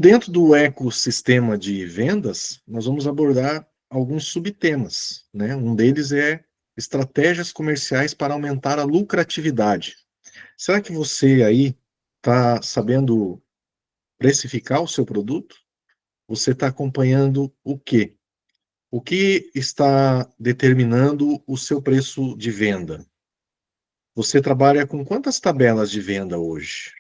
Dentro do ecossistema de vendas, nós vamos abordar alguns subtemas, né? Um deles é estratégias comerciais para aumentar a lucratividade. Será que você aí está sabendo precificar o seu produto? Você está acompanhando o quê? O que está determinando o seu preço de venda? Você trabalha com quantas tabelas de venda hoje?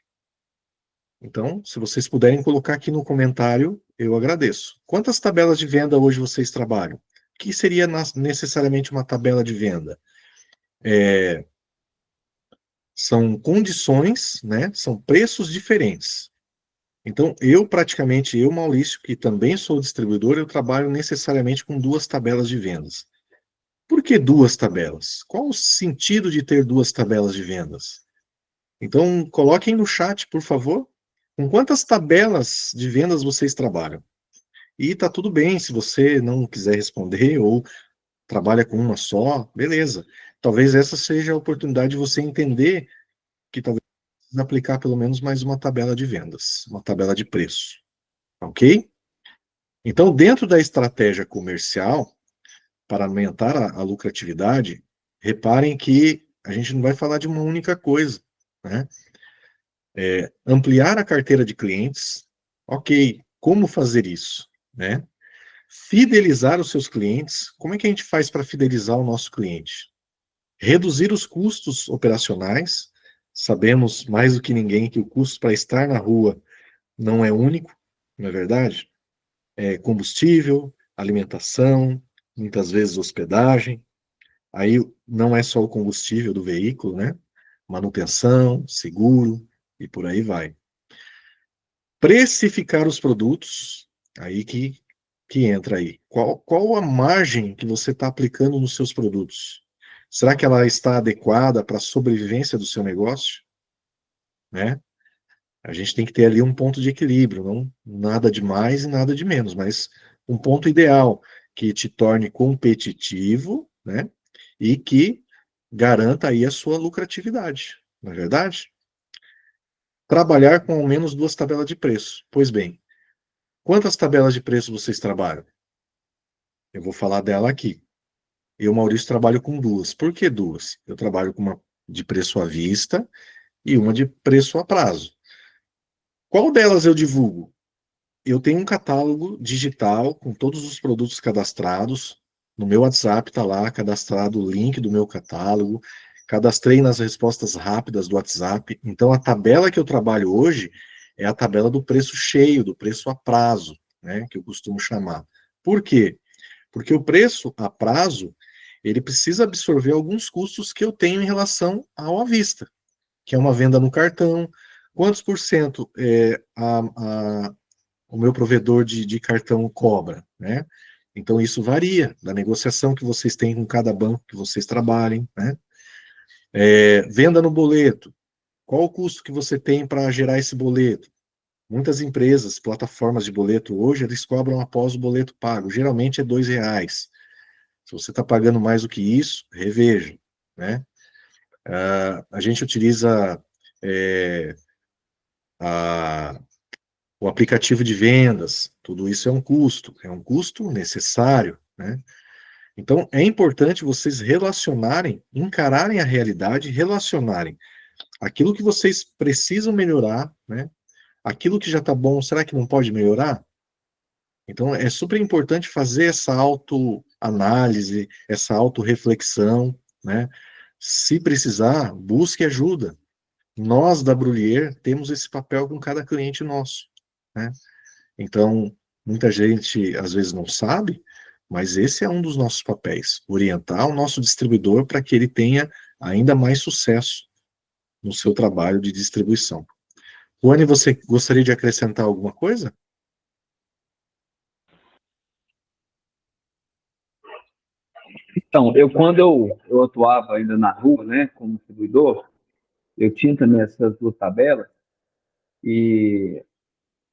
Então, se vocês puderem colocar aqui no comentário, eu agradeço. Quantas tabelas de venda hoje vocês trabalham? O que seria necessariamente uma tabela de venda? São condições, né? São preços diferentes. Então, eu, Maurício, que também sou distribuidor, eu trabalho necessariamente com duas tabelas de vendas. Por que duas tabelas? Qual o sentido de ter duas tabelas de vendas? Então, coloquem no chat, por favor, com quantas tabelas de vendas vocês trabalham. E tá tudo bem se você não quiser responder ou trabalha com uma só, beleza. Talvez essa seja a oportunidade de você entender que talvez precise aplicar pelo menos mais uma tabela de vendas, uma tabela de preço, ok? Então, dentro da estratégia comercial, para aumentar a lucratividade, reparem que a gente não vai falar de uma única coisa, né? Ampliar a carteira de clientes, ok, como fazer isso, né? Fidelizar os seus clientes, como é que a gente faz para fidelizar o nosso cliente? Reduzir os custos operacionais, sabemos mais do que ninguém que o custo para estar na rua não é único, não é verdade? É combustível, alimentação, muitas vezes hospedagem, aí não é só o combustível do veículo, né? Manutenção, seguro e por aí vai. Precificar os produtos, aí que entra aí. Qual a margem que você está aplicando nos seus produtos? Será que ela está adequada para a sobrevivência do seu negócio? Né? A gente tem que ter ali um ponto de equilíbrio, não nada de mais e nada de menos, mas um ponto ideal que te torne competitivo, né? E que garanta aí a sua lucratividade, não é verdade? Trabalhar com ao menos duas tabelas de preço. Pois bem, quantas tabelas de preço vocês trabalham? Eu vou falar dela aqui. Eu, Maurício, trabalho com duas. Por que duas? Eu trabalho com uma de preço à vista e uma de preço a prazo. Qual delas eu divulgo? Eu tenho um catálogo digital com todos os produtos cadastrados. No meu WhatsApp está lá cadastrado o link do meu catálogo. Cadastrei nas respostas rápidas do WhatsApp. Então, a tabela que eu trabalho hoje é a tabela do preço cheio, do preço a prazo, né, que eu costumo chamar. Por quê? Porque o preço a prazo, ele precisa absorver alguns custos que eu tenho em relação ao à vista, que é uma venda no cartão. Quantos por cento o meu provedor de cartão cobra, né? Então, isso varia da negociação que vocês têm com cada banco que vocês trabalhem, né? Venda no boleto. Qual o custo que você tem para gerar esse boleto? Muitas empresas, plataformas de boleto hoje, eles cobram após o boleto pago. Geralmente é R$ 2. Se você está pagando mais do que isso, reveja, né? A gente utiliza é, a, o aplicativo de vendas, tudo isso é um custo necessário, né? Então, é importante vocês relacionarem, encararem a realidade, relacionarem aquilo que vocês precisam melhorar, né? Aquilo que já está bom, será que não pode melhorar? Então, é super importante fazer essa autoanálise, essa autorreflexão, né? Se precisar, busque ajuda. Nós, da Brullier, temos esse papel com cada cliente nosso, né? Então, muita gente, às vezes, não sabe, mas esse é um dos nossos papéis, orientar o nosso distribuidor para que ele tenha ainda mais sucesso no seu trabalho de distribuição. Juane, você gostaria de acrescentar alguma coisa? Então, quando eu atuava ainda na rua, né, como distribuidor, eu tinha também essas duas tabelas e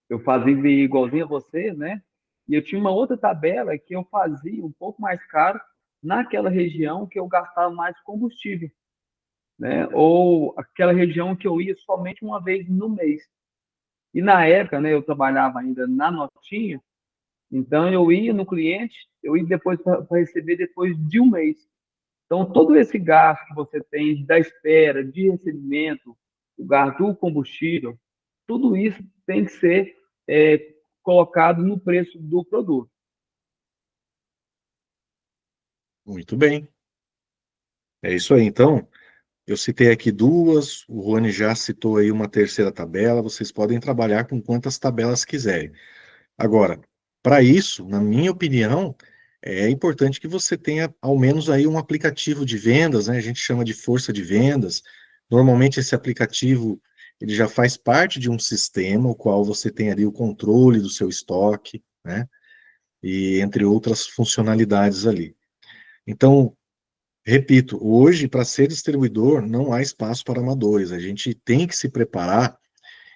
eu fazia igualzinho a você, né? E eu tinha uma outra tabela que eu fazia um pouco mais caro naquela região que eu gastava mais combustível, né? Ou aquela região que eu ia somente uma vez no mês. E na época, né, eu trabalhava ainda na notinha, então eu ia no cliente, eu ia depois para receber depois de um mês. Então, todo esse gasto que você tem da espera, de recebimento, o gasto do combustível, tudo isso tem que ser colocado no preço do produto. Muito bem. É isso aí. Então, eu citei aqui duas, o Rony já citou aí uma terceira tabela, vocês podem trabalhar com quantas tabelas quiserem. Agora, para isso, na minha opinião, é importante que você tenha ao menos aí um aplicativo de vendas, né? A gente chama de força de vendas. Normalmente esse aplicativo ele já faz parte de um sistema, o qual você tem ali o controle do seu estoque, né? E entre outras funcionalidades ali. Então, repito, hoje, para ser distribuidor, não há espaço para amadores. A gente tem que se preparar,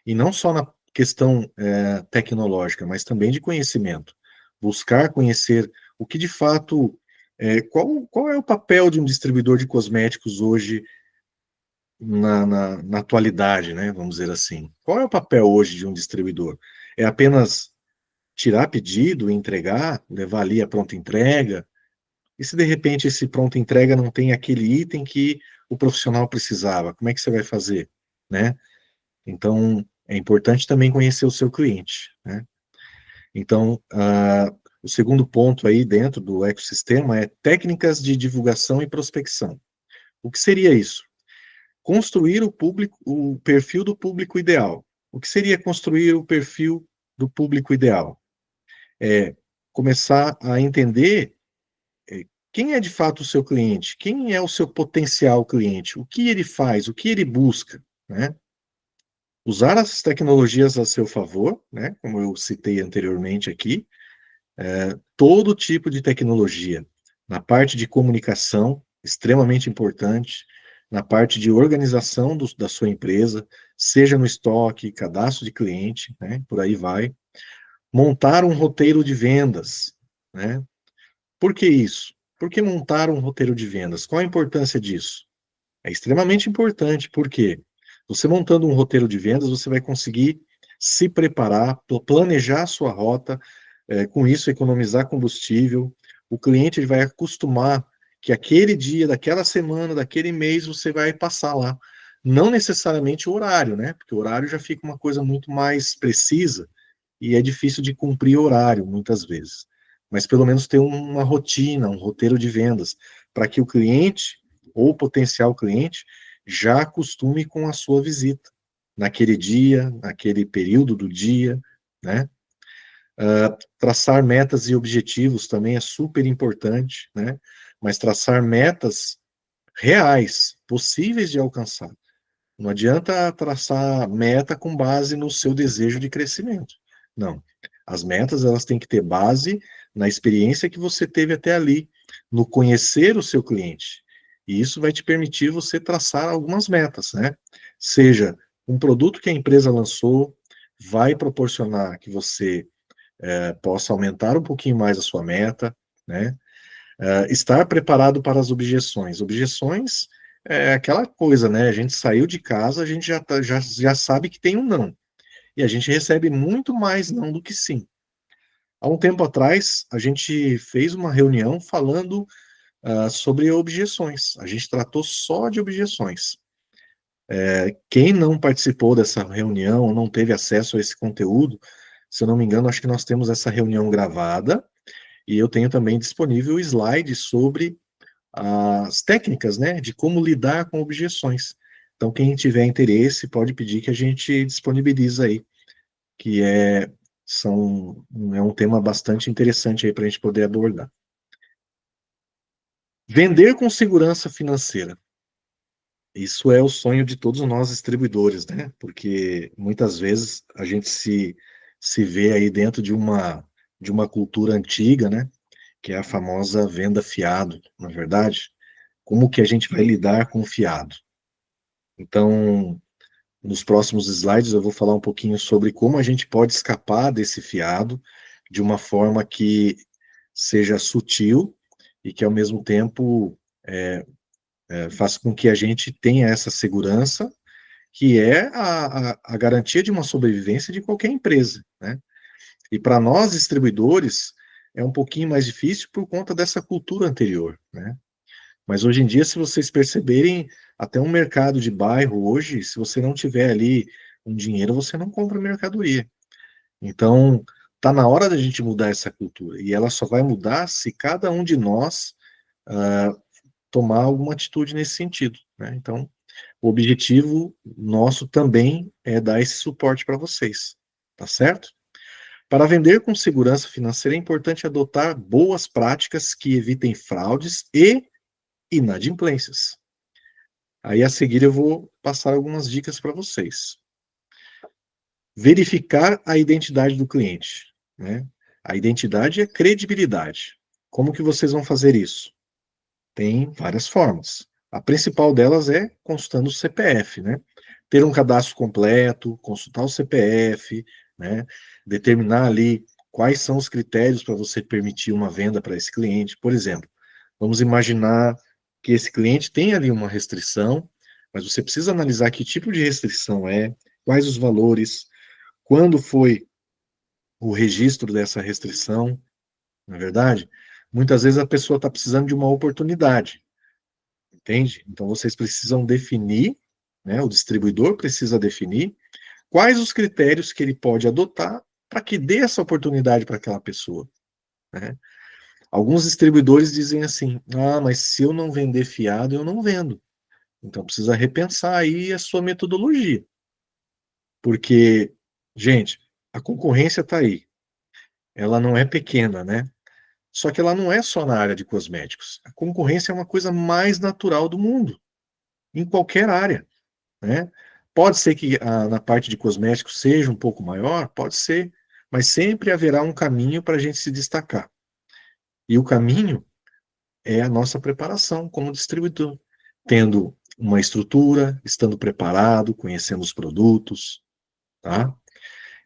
e não só na questão tecnológica, mas também de conhecimento. Buscar conhecer o que de fato. Qual é o papel de um distribuidor de cosméticos hoje na atualidade, né? Vamos dizer assim. Qual é o papel hoje de um distribuidor? É apenas tirar pedido, entregar, levar ali a pronta entrega? E se de repente esse pronto entrega não tem aquele item que o profissional precisava, como é que você vai fazer, né? Então, é importante também conhecer o seu cliente, né? Então, o segundo ponto aí dentro do ecossistema é técnicas de divulgação e prospecção. O que seria isso? Construir o perfil do público ideal. O que seria construir o perfil do público ideal? É começar a entender quem é de fato o seu cliente, quem é o seu potencial cliente, o que ele faz, o que ele busca, né? Usar as tecnologias a seu favor, né? Como eu citei anteriormente aqui, todo tipo de tecnologia, na parte de comunicação, extremamente importante, na parte de organização da sua empresa, seja no estoque, cadastro de cliente, né? Por aí vai. Montar um roteiro de vendas, né? Por que isso? Por que montar um roteiro de vendas? Qual a importância disso? É extremamente importante, porque você montando um roteiro de vendas, você vai conseguir se preparar, planejar a sua rota, com isso economizar combustível. O cliente ele vai acostumar que aquele dia, daquela semana, daquele mês, você vai passar lá. Não necessariamente o horário, né? Porque o horário já fica uma coisa muito mais precisa e é difícil de cumprir horário muitas vezes. Mas pelo menos ter uma rotina, um roteiro de vendas, para que o cliente ou potencial cliente já acostume com a sua visita naquele dia, naquele período do dia, né? Traçar metas e objetivos também é super importante, né? Mas traçar metas reais, possíveis de alcançar. Não adianta traçar meta com base no seu desejo de crescimento. Não. As metas elas têm que ter base na experiência que você teve até ali, no conhecer o seu cliente. E isso vai te permitir você traçar algumas metas, né? Seja um produto que a empresa lançou, vai proporcionar que você possa aumentar um pouquinho mais a sua meta, né? Estar preparado para as objeções. Objeções é aquela coisa, né? A gente saiu de casa, a gente já sabe que tem um não. E a gente recebe muito mais não do que sim. Há um tempo atrás, a gente fez uma reunião falando sobre objeções. A gente tratou só de objeções. Quem não participou dessa reunião, não teve acesso a esse conteúdo, se eu não me engano, acho que nós temos essa reunião gravada e eu tenho também disponível o slide sobre as técnicas, né, de como lidar com objeções. Então, quem tiver interesse pode pedir que a gente disponibilize aí, que é um tema bastante interessante aí para a gente poder abordar. Vender com segurança financeira. Isso é o sonho de todos nós distribuidores, né? Porque muitas vezes a gente se vê aí dentro de uma cultura antiga, né? Que é a famosa venda fiado, na verdade. Como que a gente vai lidar com o fiado? Então, nos próximos slides eu vou falar um pouquinho sobre como a gente pode escapar desse fiado de uma forma que seja sutil e que ao mesmo tempo faça com que a gente tenha essa segurança que é a garantia de uma sobrevivência de qualquer empresa, né? E para nós, distribuidores, é um pouquinho mais difícil por conta dessa cultura anterior, né? Mas hoje em dia, se vocês perceberem, até um mercado de bairro hoje, se você não tiver ali um dinheiro, você não compra mercadoria. Então, tá na hora da gente mudar essa cultura. E ela só vai mudar se cada um de nós ah, tomar alguma atitude nesse sentido, né? Então, o objetivo nosso também é dar esse suporte para vocês, tá certo? Para vender com segurança financeira é importante adotar boas práticas que evitem fraudes e inadimplências. Aí a seguir eu vou passar algumas dicas para vocês. Verificar a identidade do cliente, né? A identidade é credibilidade. Como que vocês vão fazer isso? Tem várias formas. A principal delas é consultando o CPF, né? Ter um cadastro completo, consultar o CPF, né? Determinar ali quais são os critérios para você permitir uma venda para esse cliente. Por exemplo, vamos imaginar que esse cliente tem ali uma restrição, mas você precisa analisar que tipo de restrição é, quais os valores, quando foi o registro dessa restrição, na é verdade? Muitas vezes a pessoa está precisando de uma oportunidade, entende? Então vocês precisam definir, né, o distribuidor precisa definir quais os critérios que ele pode adotar para que dê essa oportunidade para aquela pessoa, né? Alguns distribuidores dizem assim: ah, mas se eu não vender fiado, eu não vendo. Então precisa repensar aí a sua metodologia. Porque, gente, a concorrência está aí. Ela não é pequena, né? Só que ela não é só na área de cosméticos. A concorrência é uma coisa mais natural do mundo, em qualquer área, né? Pode ser que na parte de cosméticos seja um pouco maior, pode ser, mas sempre haverá um caminho para a gente se destacar. E o caminho é a nossa preparação como distribuidor, tendo uma estrutura, estando preparado, conhecendo os produtos, tá?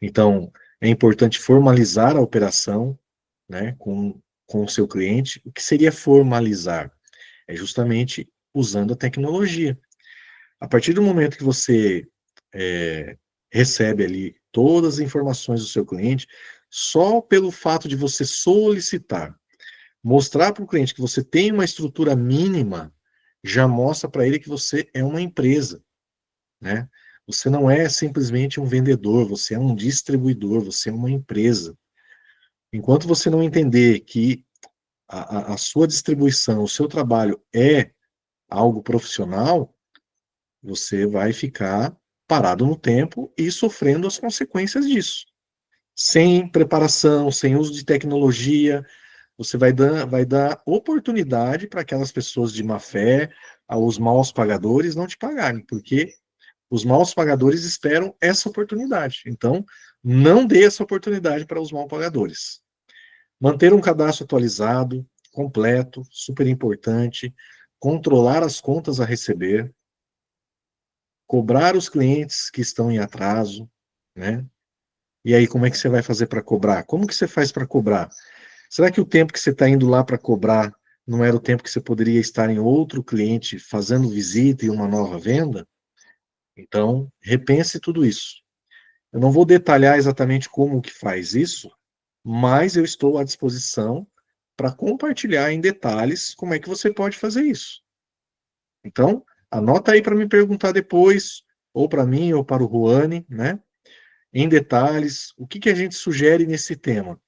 Então, é importante formalizar a operação, né, com o seu cliente. O que seria formalizar? É justamente usando a tecnologia. A partir do momento que você é, recebe ali todas as informações do seu cliente, só pelo fato de você solicitar, mostrar para o cliente que você tem uma estrutura mínima, já mostra para ele que você é uma empresa, né? Você não é simplesmente um vendedor, você é um distribuidor, você é uma empresa. Enquanto você não entender que a sua distribuição, o seu trabalho é algo profissional, você vai ficar parado no tempo e sofrendo as consequências disso. Sem preparação, sem uso de tecnologia, você vai dar oportunidade para aquelas pessoas de má fé, aos maus pagadores não te pagarem, porque os maus pagadores esperam essa oportunidade. Então, não dê essa oportunidade para os mal pagadores. Manter um cadastro atualizado, completo, super importante, controlar as contas a receber, cobrar os clientes que estão em atraso, né? E aí, como é que você vai fazer para cobrar? Como que você faz para cobrar? Será que o tempo que você está indo lá para cobrar não era o tempo que você poderia estar em outro cliente fazendo visita e uma nova venda? Então, repense tudo isso. Eu não vou detalhar exatamente como que faz isso, mas eu estou à disposição para compartilhar em detalhes como é que você pode fazer isso. Então, anota aí para me perguntar depois, ou para mim, ou para o Ruane, né? Em detalhes, o que que a gente sugere nesse tema,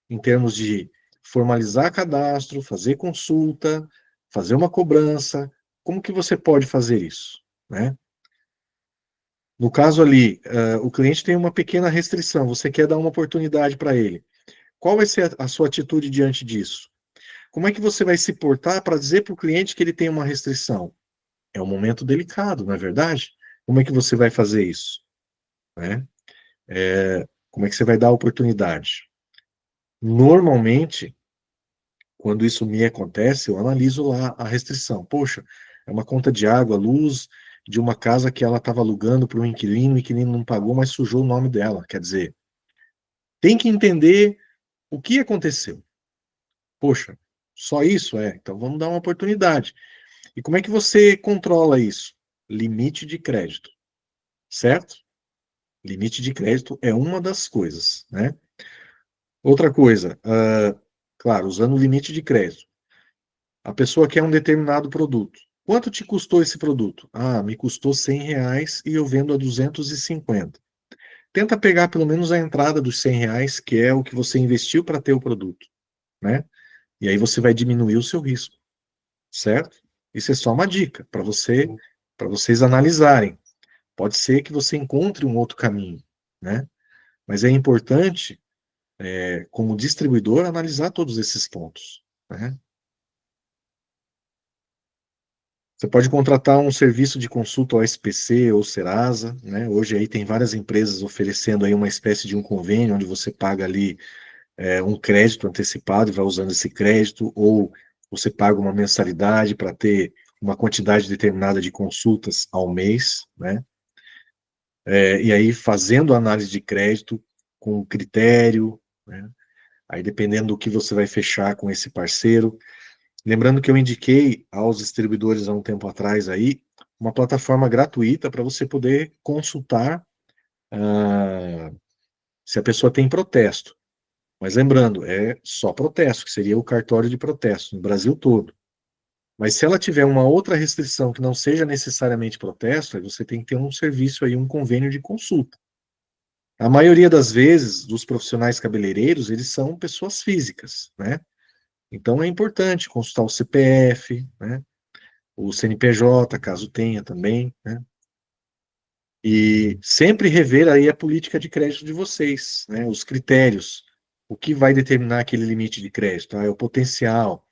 em termos de formalizar cadastro, fazer consulta, fazer uma cobrança, como que você pode fazer isso, né? No caso ali, o cliente tem uma pequena restrição, você quer dar uma oportunidade para ele. Qual vai ser a sua atitude diante disso? Como é que você vai se portar para dizer para o cliente que ele tem uma restrição? É um momento delicado, não é verdade? Como é que você vai fazer isso, né? Como é que você vai dar a oportunidade? Normalmente, quando isso me acontece, eu analiso lá a restrição. Poxa, é uma conta de água, luz de uma casa que ela estava alugando para um inquilino, o inquilino não pagou, mas sujou o nome dela. Quer dizer, tem que entender o que aconteceu. Poxa, só isso? É, então vamos dar uma oportunidade. E como é que você controla isso? Limite de crédito. certo? Limite de crédito é uma das coisas, né? Outra coisa, claro, usando o limite de crédito, a pessoa quer um determinado produto. Quanto te custou esse produto? Ah, me custou R$ 100 e eu vendo a 250. Tenta pegar pelo menos a entrada dos R$ 100, que é o que você investiu para ter o produto, né? E aí você vai diminuir o seu risco, certo? Isso é só uma dica para vocês analisarem. Pode ser que você encontre um outro caminho, né? Mas é importante, como distribuidor, analisar todos esses pontos, né? Você pode contratar um serviço de consulta ao SPC ou Serasa, né? Hoje aí tem várias empresas oferecendo aí uma espécie de um convênio onde você paga ali um crédito antecipado e vai usando esse crédito, ou você paga uma mensalidade para ter uma quantidade determinada de consultas ao mês, né? E aí fazendo a análise de crédito com critério, né? Aí dependendo do que você vai fechar com esse parceiro. Lembrando que eu indiquei aos distribuidores há um tempo atrás aí uma plataforma gratuita para você poder consultar se a pessoa tem protesto. Mas lembrando, é só protesto, que seria o cartório de protesto no Brasil todo. Mas se ela tiver uma outra restrição que não seja necessariamente protesto, aí você tem que ter um serviço aí, um convênio de consulta. A maioria das vezes, dos profissionais cabeleireiros, eles são pessoas físicas, né? Então é importante consultar o CPF, né? O CNPJ, caso tenha também, né? E sempre rever aí a política de crédito de vocês, né? Os critérios, o que vai determinar aquele limite de crédito, é o potencial,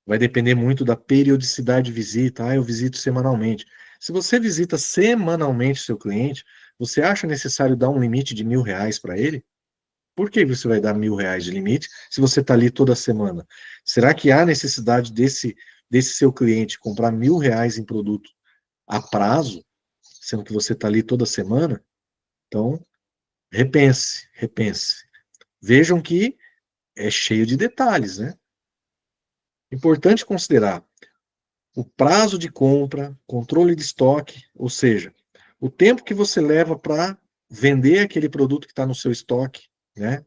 vai depender muito da periodicidade de visita, eu visito semanalmente. Se você visita semanalmente seu cliente, você acha necessário dar um limite de R$ 1.000 para ele? Por que você vai dar R$ 1.000 de limite se você está ali toda semana? Será que há necessidade desse seu cliente comprar R$ 1.000 em produto a prazo, sendo que você está ali toda semana? Então, repense, repense. Vejam que é cheio de detalhes, né? Importante considerar o prazo de compra, controle de estoque, ou seja, o tempo que você leva para vender aquele produto que está no seu estoque, né?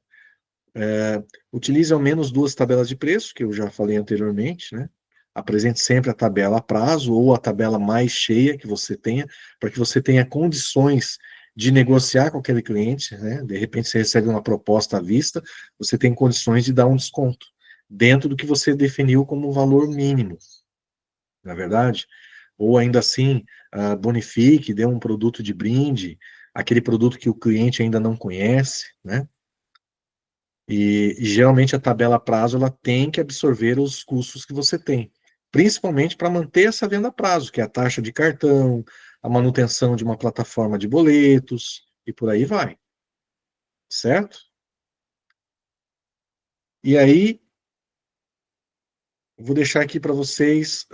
Utilize ao menos duas tabelas de preço, que eu já falei anteriormente, né? Apresente sempre a tabela a prazo ou a tabela mais cheia que você tenha, para que você tenha condições de negociar com aquele cliente, né? De repente você recebe uma proposta à vista, você tem condições de dar um desconto dentro do que você definiu como valor mínimo, na verdade? Ou ainda assim, bonifique, dê um produto de brinde, aquele produto que o cliente ainda não conhece, né? E geralmente a tabela a prazo ela tem que absorver os custos que você tem, principalmente para manter essa venda a prazo, que é a taxa de cartão, a manutenção de uma plataforma de boletos e por aí vai, certo? E aí, vou deixar aqui para vocês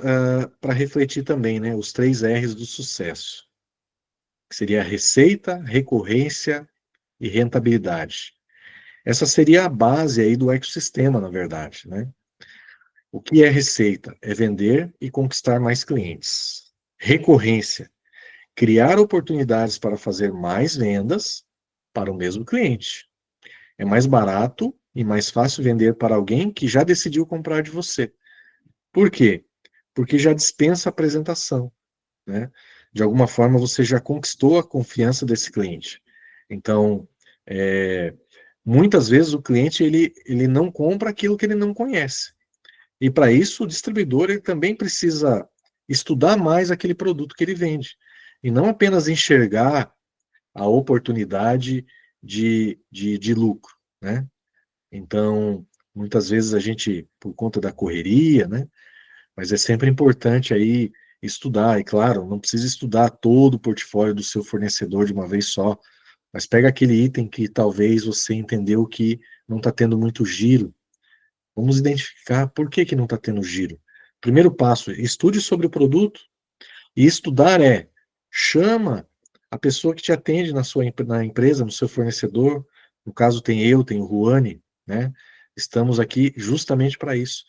para refletir também, né? Os 3 R's do sucesso, que seria receita, recorrência e rentabilidade. Essa seria a base aí do ecossistema, na verdade, né? O que é receita? É vender e conquistar mais clientes. Recorrência, criar oportunidades para fazer mais vendas para o mesmo cliente. É mais barato e mais fácil vender para alguém que já decidiu comprar de você. Por quê? Porque já dispensa a apresentação, né? De alguma forma você já conquistou a confiança desse cliente. Então, é, muitas vezes o cliente ele não compra aquilo que ele não conhece. E para isso, o distribuidor ele também precisa estudar mais aquele produto que ele vende. E não apenas enxergar a oportunidade de lucro, né? Então, muitas vezes a gente, por conta da correria, né? Mas é sempre importante aí estudar. E claro, não precisa estudar todo o portfólio do seu fornecedor de uma vez só. Mas pega aquele item que talvez você entendeu que não está tendo muito giro. Vamos identificar por que não está tendo giro. Primeiro passo, estude sobre o produto. E estudar chama a pessoa que te atende na empresa, no seu fornecedor. No caso, tem eu, tem o Ruane, né? Estamos aqui justamente para isso,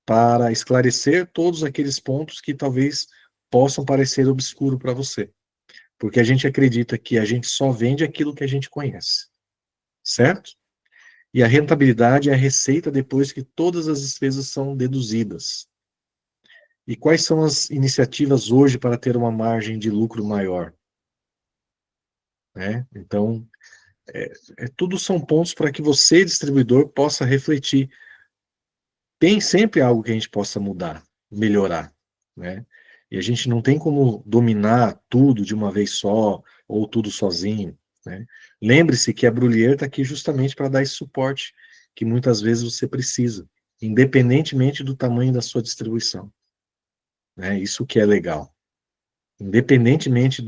para esclarecer todos aqueles pontos que talvez possam parecer obscuro para você. Porque a gente acredita que a gente só vende aquilo que a gente conhece, certo? E a rentabilidade é a receita depois que todas as despesas são deduzidas. E quais são as iniciativas hoje para ter uma margem de lucro maior? Né? Então, tudo são pontos para que você, distribuidor, possa refletir. Tem sempre algo que a gente possa mudar, melhorar, né? E a gente não tem como dominar tudo de uma vez só, ou tudo sozinho, né? Lembre-se que a Brullier está aqui justamente para dar esse suporte que muitas vezes você precisa, independentemente do tamanho da sua distribuição, né? Isso que é legal. Independentemente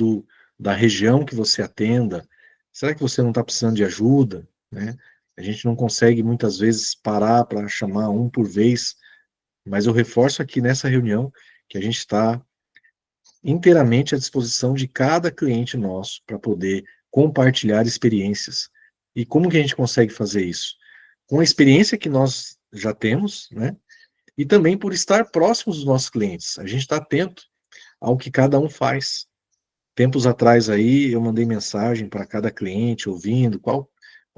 da região que você atenda, será que você não está precisando de ajuda, né? A gente não consegue muitas vezes parar para chamar um por vez, mas eu reforço aqui nessa reunião que a gente está inteiramente à disposição de cada cliente nosso para poder compartilhar experiências. E como que a gente consegue fazer isso? Com a experiência que nós já temos, né? E também por estar próximos dos nossos clientes. A gente está atento ao que cada um faz. Tempos atrás aí, eu mandei mensagem para cada cliente, ouvindo qual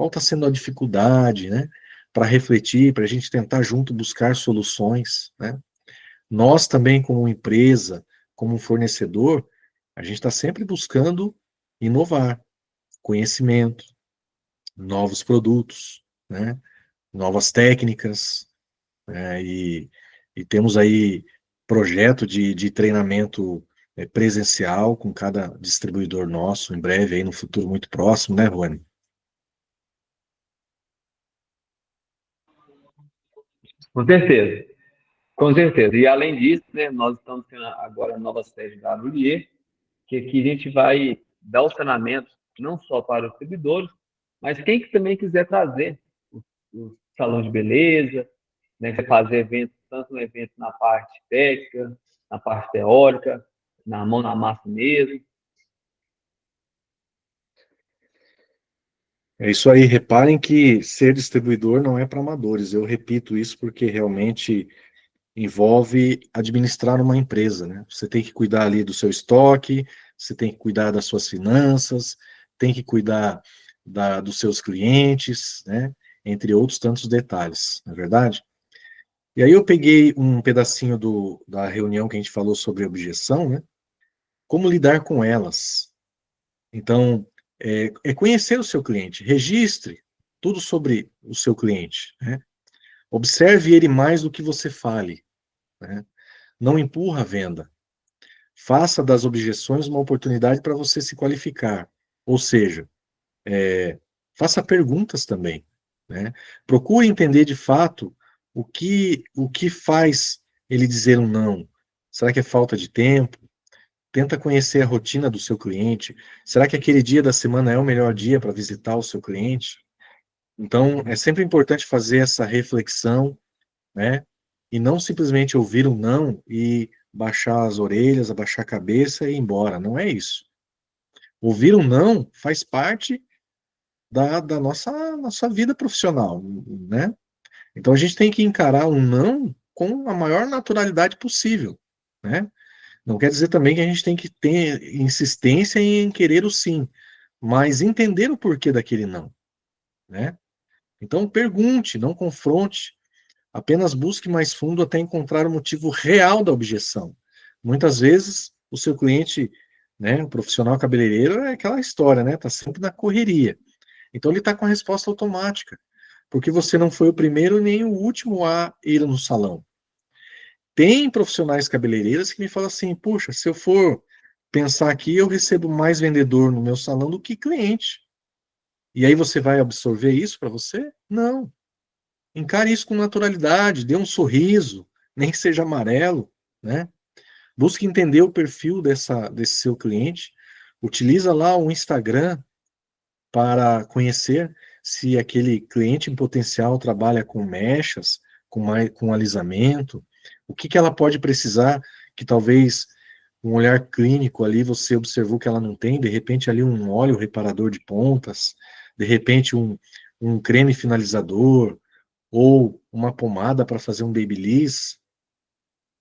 está sendo a dificuldade, né? Para refletir, para a gente tentar junto buscar soluções, né? Nós também, como empresa, como fornecedor, a gente está sempre buscando inovar, conhecimento, novos produtos, né? Novas técnicas, né? E temos aí projeto de treinamento presencial com cada distribuidor nosso, em breve, aí no futuro muito próximo, né, Rony? Com certeza, com certeza. E além disso, né, nós estamos tendo agora a nova sede da Lullier, que aqui a gente vai dar o treinamento não só para os servidores, mas quem que também quiser trazer o salão de beleza, né, fazer eventos, tanto um evento na parte técnica, na parte teórica, na mão na massa mesmo. É isso aí. Reparem que ser distribuidor não é para amadores. Eu repito isso porque realmente envolve administrar uma empresa, né? Você tem que cuidar ali do seu estoque, você tem que cuidar das suas finanças, tem que cuidar dos seus clientes, né? Entre outros tantos detalhes, não é verdade? E aí eu peguei um pedacinho da reunião que a gente falou sobre objeção, né? Como lidar com elas. Então, é conhecer o seu cliente, registre tudo sobre o seu cliente, né? Observe ele mais do que você fale, né? Não empurra a venda. Faça das objeções uma oportunidade para você se qualificar. Ou seja, faça perguntas também, né? Procure entender de fato o que faz ele dizer um não. Será que é falta de tempo? Tenta conhecer a rotina do seu cliente. Será que aquele dia da semana é o melhor dia para visitar o seu cliente? Então, é sempre importante fazer essa reflexão, né? E não simplesmente ouvir um não e baixar as orelhas, abaixar a cabeça e ir embora. Não é isso. Ouvir um não faz parte da nossa vida profissional, né? Então a gente tem que encarar um não com a maior naturalidade possível, né? Não quer dizer também que a gente tem que ter insistência em querer o sim, mas entender o porquê daquele não, né? Então pergunte, não confronte, apenas busque mais fundo até encontrar o motivo real da objeção. Muitas vezes o seu cliente, né, o profissional cabeleireiro é aquela história, né? Tá sempre na correria. Então ele está com a resposta automática, porque você não foi o primeiro nem o último a ir no salão. Tem profissionais cabeleireiras que me falam assim: puxa, se eu for pensar aqui, eu recebo mais vendedor no meu salão do que cliente. E aí você vai absorver isso para você? Não. Encare isso com naturalidade, dê um sorriso, nem que seja amarelo, né? Busque entender o perfil desse seu cliente. Utiliza lá o Instagram para conhecer se aquele cliente em potencial trabalha com mechas, com alisamento, o que ela pode precisar, que talvez um olhar clínico ali você observou que ela não tem, de repente ali um óleo reparador de pontas, de repente um creme finalizador, ou uma pomada para fazer um babyliss.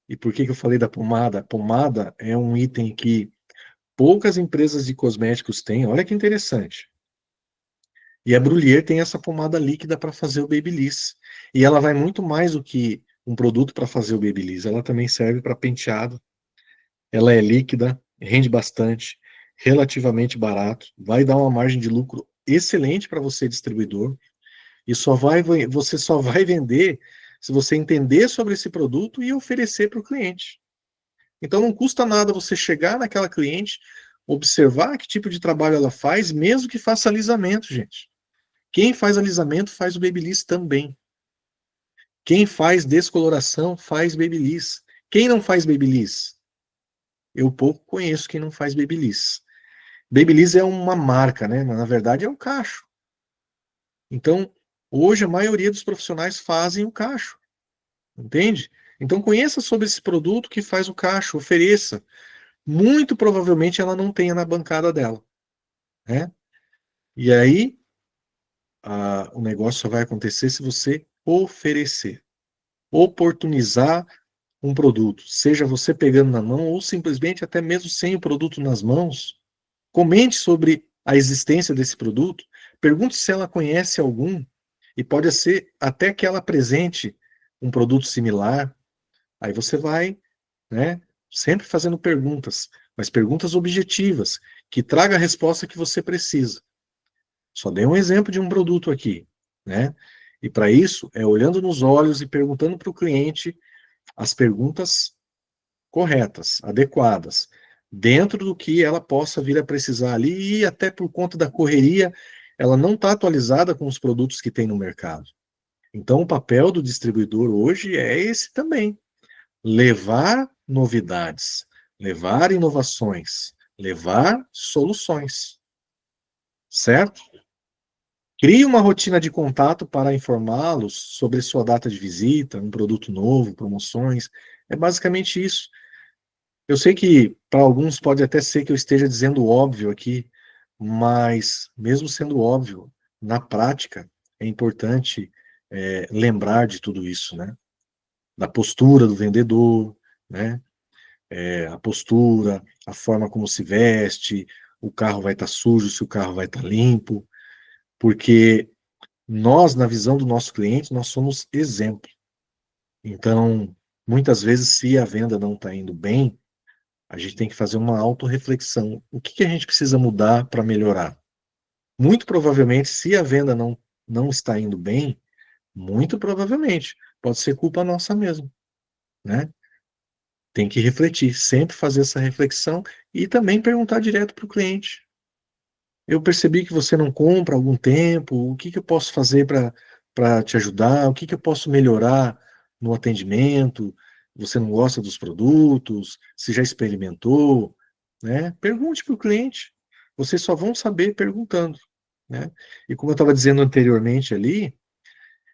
E por que eu falei da pomada? A pomada é um item que poucas empresas de cosméticos têm, olha que interessante. E a Brullier tem essa pomada líquida para fazer o Babyliss. E ela vai muito mais do que um produto para fazer o Babyliss. Ela também serve para penteado. Ela é líquida, rende bastante, relativamente barato, vai dar uma margem de lucro excelente para você, distribuidor. E você só vai vender se você entender sobre esse produto e oferecer para o cliente. Então não custa nada você chegar naquela cliente, observar que tipo de trabalho ela faz, mesmo que faça alisamento, gente. Quem faz alisamento faz o Babyliss também. Quem faz descoloração faz Babyliss. Quem não faz Babyliss? Eu pouco conheço quem não faz Babyliss. Babyliss é uma marca, né? Mas na verdade é um cacho. Então, hoje a maioria dos profissionais fazem o cacho, entende? Então conheça sobre esse produto que faz o cacho, ofereça. Muito provavelmente ela não tenha na bancada dela, né? E aí o negócio só vai acontecer se você oferecer, oportunizar um produto, seja você pegando na mão ou simplesmente até mesmo sem o produto nas mãos. Comente sobre a existência desse produto, pergunte se ela conhece algum e pode ser até que ela apresente um produto similar. Aí você vai, né, sempre fazendo perguntas, mas perguntas objetivas, que traga a resposta que você precisa. Só dei um exemplo de um produto aqui, né? E para isso é olhando nos olhos e perguntando para o cliente as perguntas corretas, adequadas, dentro do que ela possa vir a precisar ali, e até por conta da correria, ela não está atualizada com os produtos que tem no mercado. Então, o papel do distribuidor hoje é esse também: levar novidades, levar inovações, levar soluções, certo? Crie uma rotina de contato para informá-los sobre sua data de visita, um produto novo, promoções. É basicamente isso. Eu sei que para alguns pode até ser que eu esteja dizendo óbvio aqui, mas mesmo sendo óbvio, na prática é importante lembrar de tudo isso, né? Da postura do vendedor, né? A postura, a forma como se veste, o carro vai estar sujo, se o carro vai estar limpo, porque nós, na visão do nosso cliente, nós somos exemplo. Então, muitas vezes, se a venda não está indo bem, a gente tem que fazer uma autorreflexão. O que que a gente precisa mudar para melhorar? Muito provavelmente, se a venda não está indo bem, muito provavelmente, pode ser culpa nossa mesmo, né? Tem que refletir, sempre fazer essa reflexão e também perguntar direto para o cliente. Eu percebi que você não compra há algum tempo, o que que eu posso fazer para te ajudar? O que que eu posso melhorar no atendimento? Você não gosta dos produtos? Se já experimentou, né? Pergunte para o cliente. Vocês só vão saber perguntando, né? E como eu estava dizendo anteriormente ali,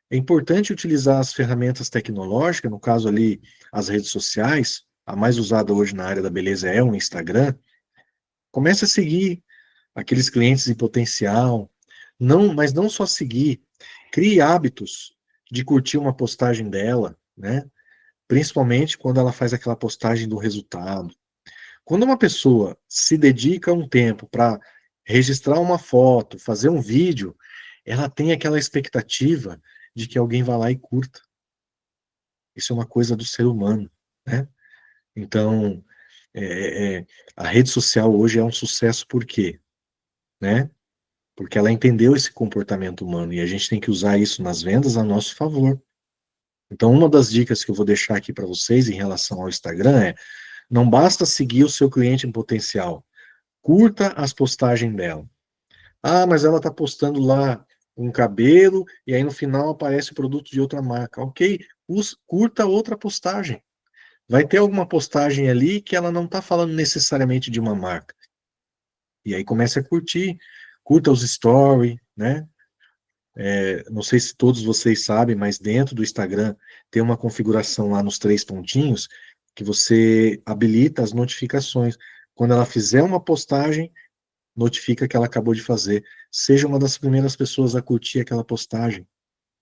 é importante utilizar as ferramentas tecnológicas, no caso ali, as redes sociais. A mais usada hoje na área da beleza é o Instagram. Comece a seguir aqueles clientes em potencial. Não, mas não só seguir, crie hábitos de curtir uma postagem dela, né? Principalmente quando ela faz aquela postagem do resultado. Quando uma pessoa se dedica um tempo para registrar uma foto, fazer um vídeo, ela tem aquela expectativa de que alguém vá lá e curta. Isso é uma coisa do ser humano, né? Então, é, é, a rede social hoje é um sucesso por quê? Né? Porque ela entendeu esse comportamento humano e a gente tem que usar isso nas vendas a nosso favor. Então, uma das dicas que eu vou deixar aqui para vocês em relação ao Instagram é: não basta seguir o seu cliente em potencial, curta as postagens dela. Ah, mas ela está postando lá um cabelo e aí no final aparece o produto de outra marca. Ok, curta outra postagem. Vai ter alguma postagem ali que ela não está falando necessariamente de uma marca. E aí comece a curtir, curta os stories, né? Não sei se todos vocês sabem, mas dentro do Instagram tem uma configuração lá nos três pontinhos que você habilita as notificações. Quando ela fizer uma postagem, notifica que ela acabou de fazer. Seja uma das primeiras pessoas a curtir aquela postagem,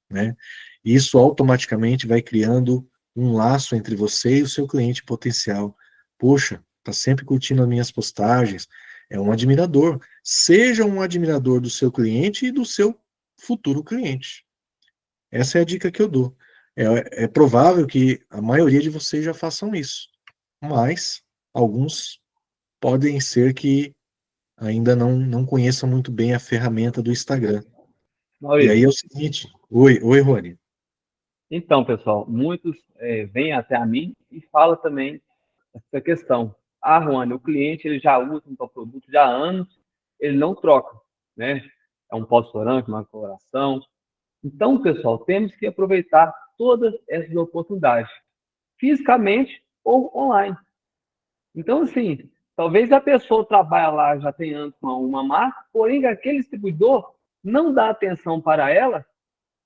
né? Isso automaticamente vai criando um laço entre você e o seu cliente potencial. Poxa, está sempre curtindo as minhas postagens, é um admirador. Seja um admirador do seu cliente e do seu futuro cliente. Essa é a dica que eu dou. É provável que a maioria de vocês já façam isso, mas alguns podem ser que ainda não conheçam muito bem a ferramenta do Instagram. E aí Maurício, é o seguinte, oi, Rony. então, pessoal, muitos vêm até a mim e falam também essa questão. Ah, Juan, o cliente ele já usa um tal produto já há anos, ele não troca, né? É um pós-florante, uma coloração. Então, pessoal, temos que aproveitar todas essas oportunidades, fisicamente ou online. Então, assim, talvez a pessoa trabalha lá já tem anos com uma marca, porém aquele distribuidor não dá atenção para ela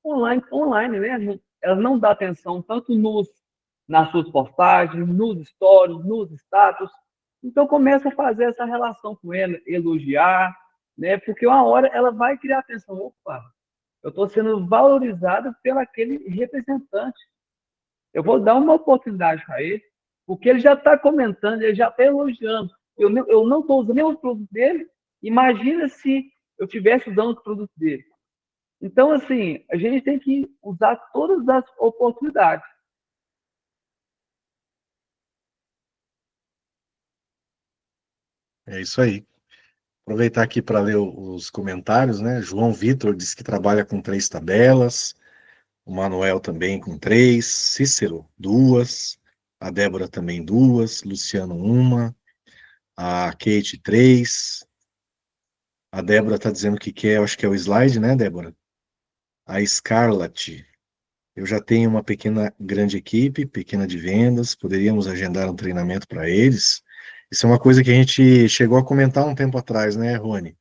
online, né? Ela não dá atenção tanto nas suas postagens, nos stories, nos status. Então começa a fazer essa relação com ela, elogiar, né? Porque uma hora ela vai criar atenção. Opa, eu estou sendo valorizado pelo aquele representante. Eu vou dar uma oportunidade para ele, porque ele já está comentando, ele já está elogiando. Eu não estou usando nenhum produto dele. Imagina se eu estivesse usando o produto dele. Então, assim, a gente tem que usar todas as oportunidades. É isso aí. Aproveitar aqui para ler os comentários, né? João Vitor disse que trabalha com 3 tabelas, o Manuel também com 3, Cícero, 2, a Débora também 2, Luciano, 1, a Kate, 3, a Débora está dizendo que quer, eu acho que é o slide, né, Débora? A Scarlett, eu já tenho uma pequena, grande equipe, pequena de vendas, poderíamos agendar um treinamento para eles. Isso é uma coisa que a gente chegou a comentar um tempo atrás, né, Rony?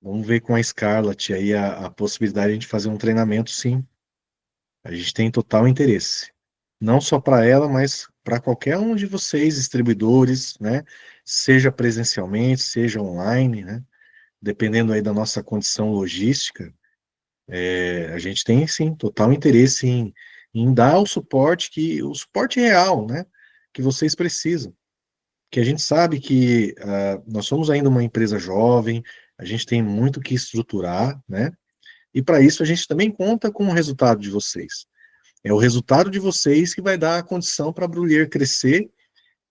Vamos ver com a Scarlett aí a possibilidade de a gente fazer um treinamento, sim. A gente tem total interesse. Não só para ela, mas para qualquer um de vocês, distribuidores, né? Seja presencialmente, seja online, né? Dependendo aí da nossa condição logística, a gente tem sim total interesse em dar o suporte real, né? Que vocês precisam. Que a gente sabe que nós somos ainda uma empresa jovem, a gente tem muito que estruturar, né? E para isso a gente também conta com o resultado de vocês. É o resultado de vocês que vai dar a condição para a Brulher crescer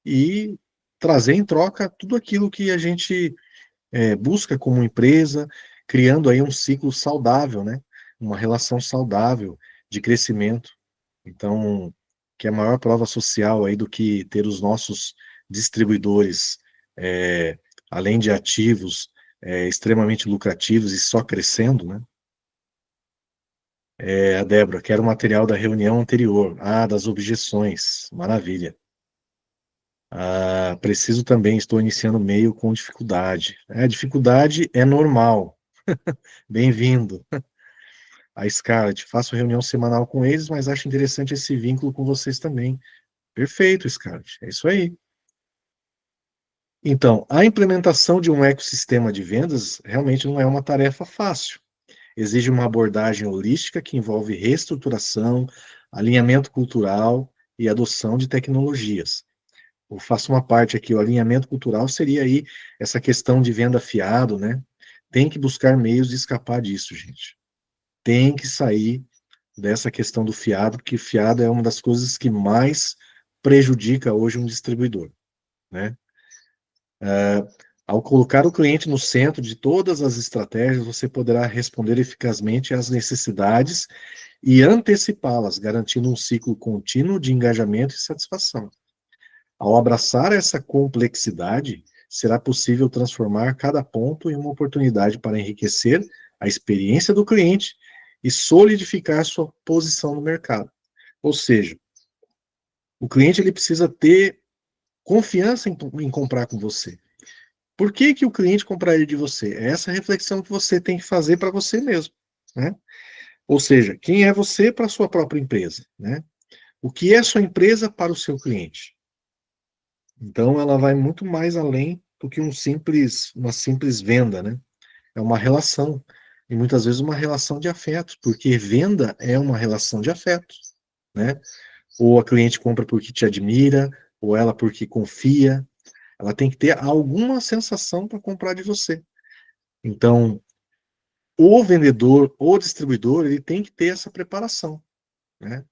e trazer em troca tudo aquilo que a gente busca como empresa, criando aí um ciclo saudável, né? Uma relação saudável de crescimento. Então, que é a maior prova social aí do que ter os nossos distribuidores, é, além de ativos, extremamente lucrativos e só crescendo, né? A Débora, quero o material da reunião anterior. Ah, das objeções. Maravilha. Ah, preciso também, estou iniciando o meio com dificuldade. A dificuldade é normal. Bem-vindo. A Scarlett, faço reunião semanal com eles, mas acho interessante esse vínculo com vocês também. Perfeito, Scarlett. É isso aí. Então, a implementação de um ecossistema de vendas realmente não é uma tarefa fácil. Exige uma abordagem holística que envolve reestruturação, alinhamento cultural e adoção de tecnologias. Eu faço uma parte aqui, o alinhamento cultural seria aí essa questão de venda fiado, né? Tem que buscar meios de escapar disso, gente. Tem que sair dessa questão do fiado, porque fiado é uma das coisas que mais prejudica hoje um distribuidor, né? Ao colocar o cliente no centro de todas as estratégias, você poderá responder eficazmente às necessidades e antecipá-las, garantindo um ciclo contínuo de engajamento e satisfação. Ao abraçar essa complexidade, será possível transformar cada ponto em uma oportunidade para enriquecer a experiência do cliente e solidificar sua posição no mercado. Ou seja, o cliente ele precisa ter confiança em comprar com você. Por que que o cliente compraria de você? É essa reflexão que você tem que fazer para você mesmo, né? Ou seja, quem é você para a sua própria empresa, né? O que é sua empresa para o seu cliente? Então, ela vai muito mais além do que uma simples venda, né? É uma relação, e muitas vezes uma relação de afeto, porque venda é uma relação de afeto, né? Ou a cliente compra porque te admira, ou ela porque confia, ela tem que ter alguma sensação para comprar de você. Então, o vendedor, o distribuidor, ele tem que ter essa preparação, né?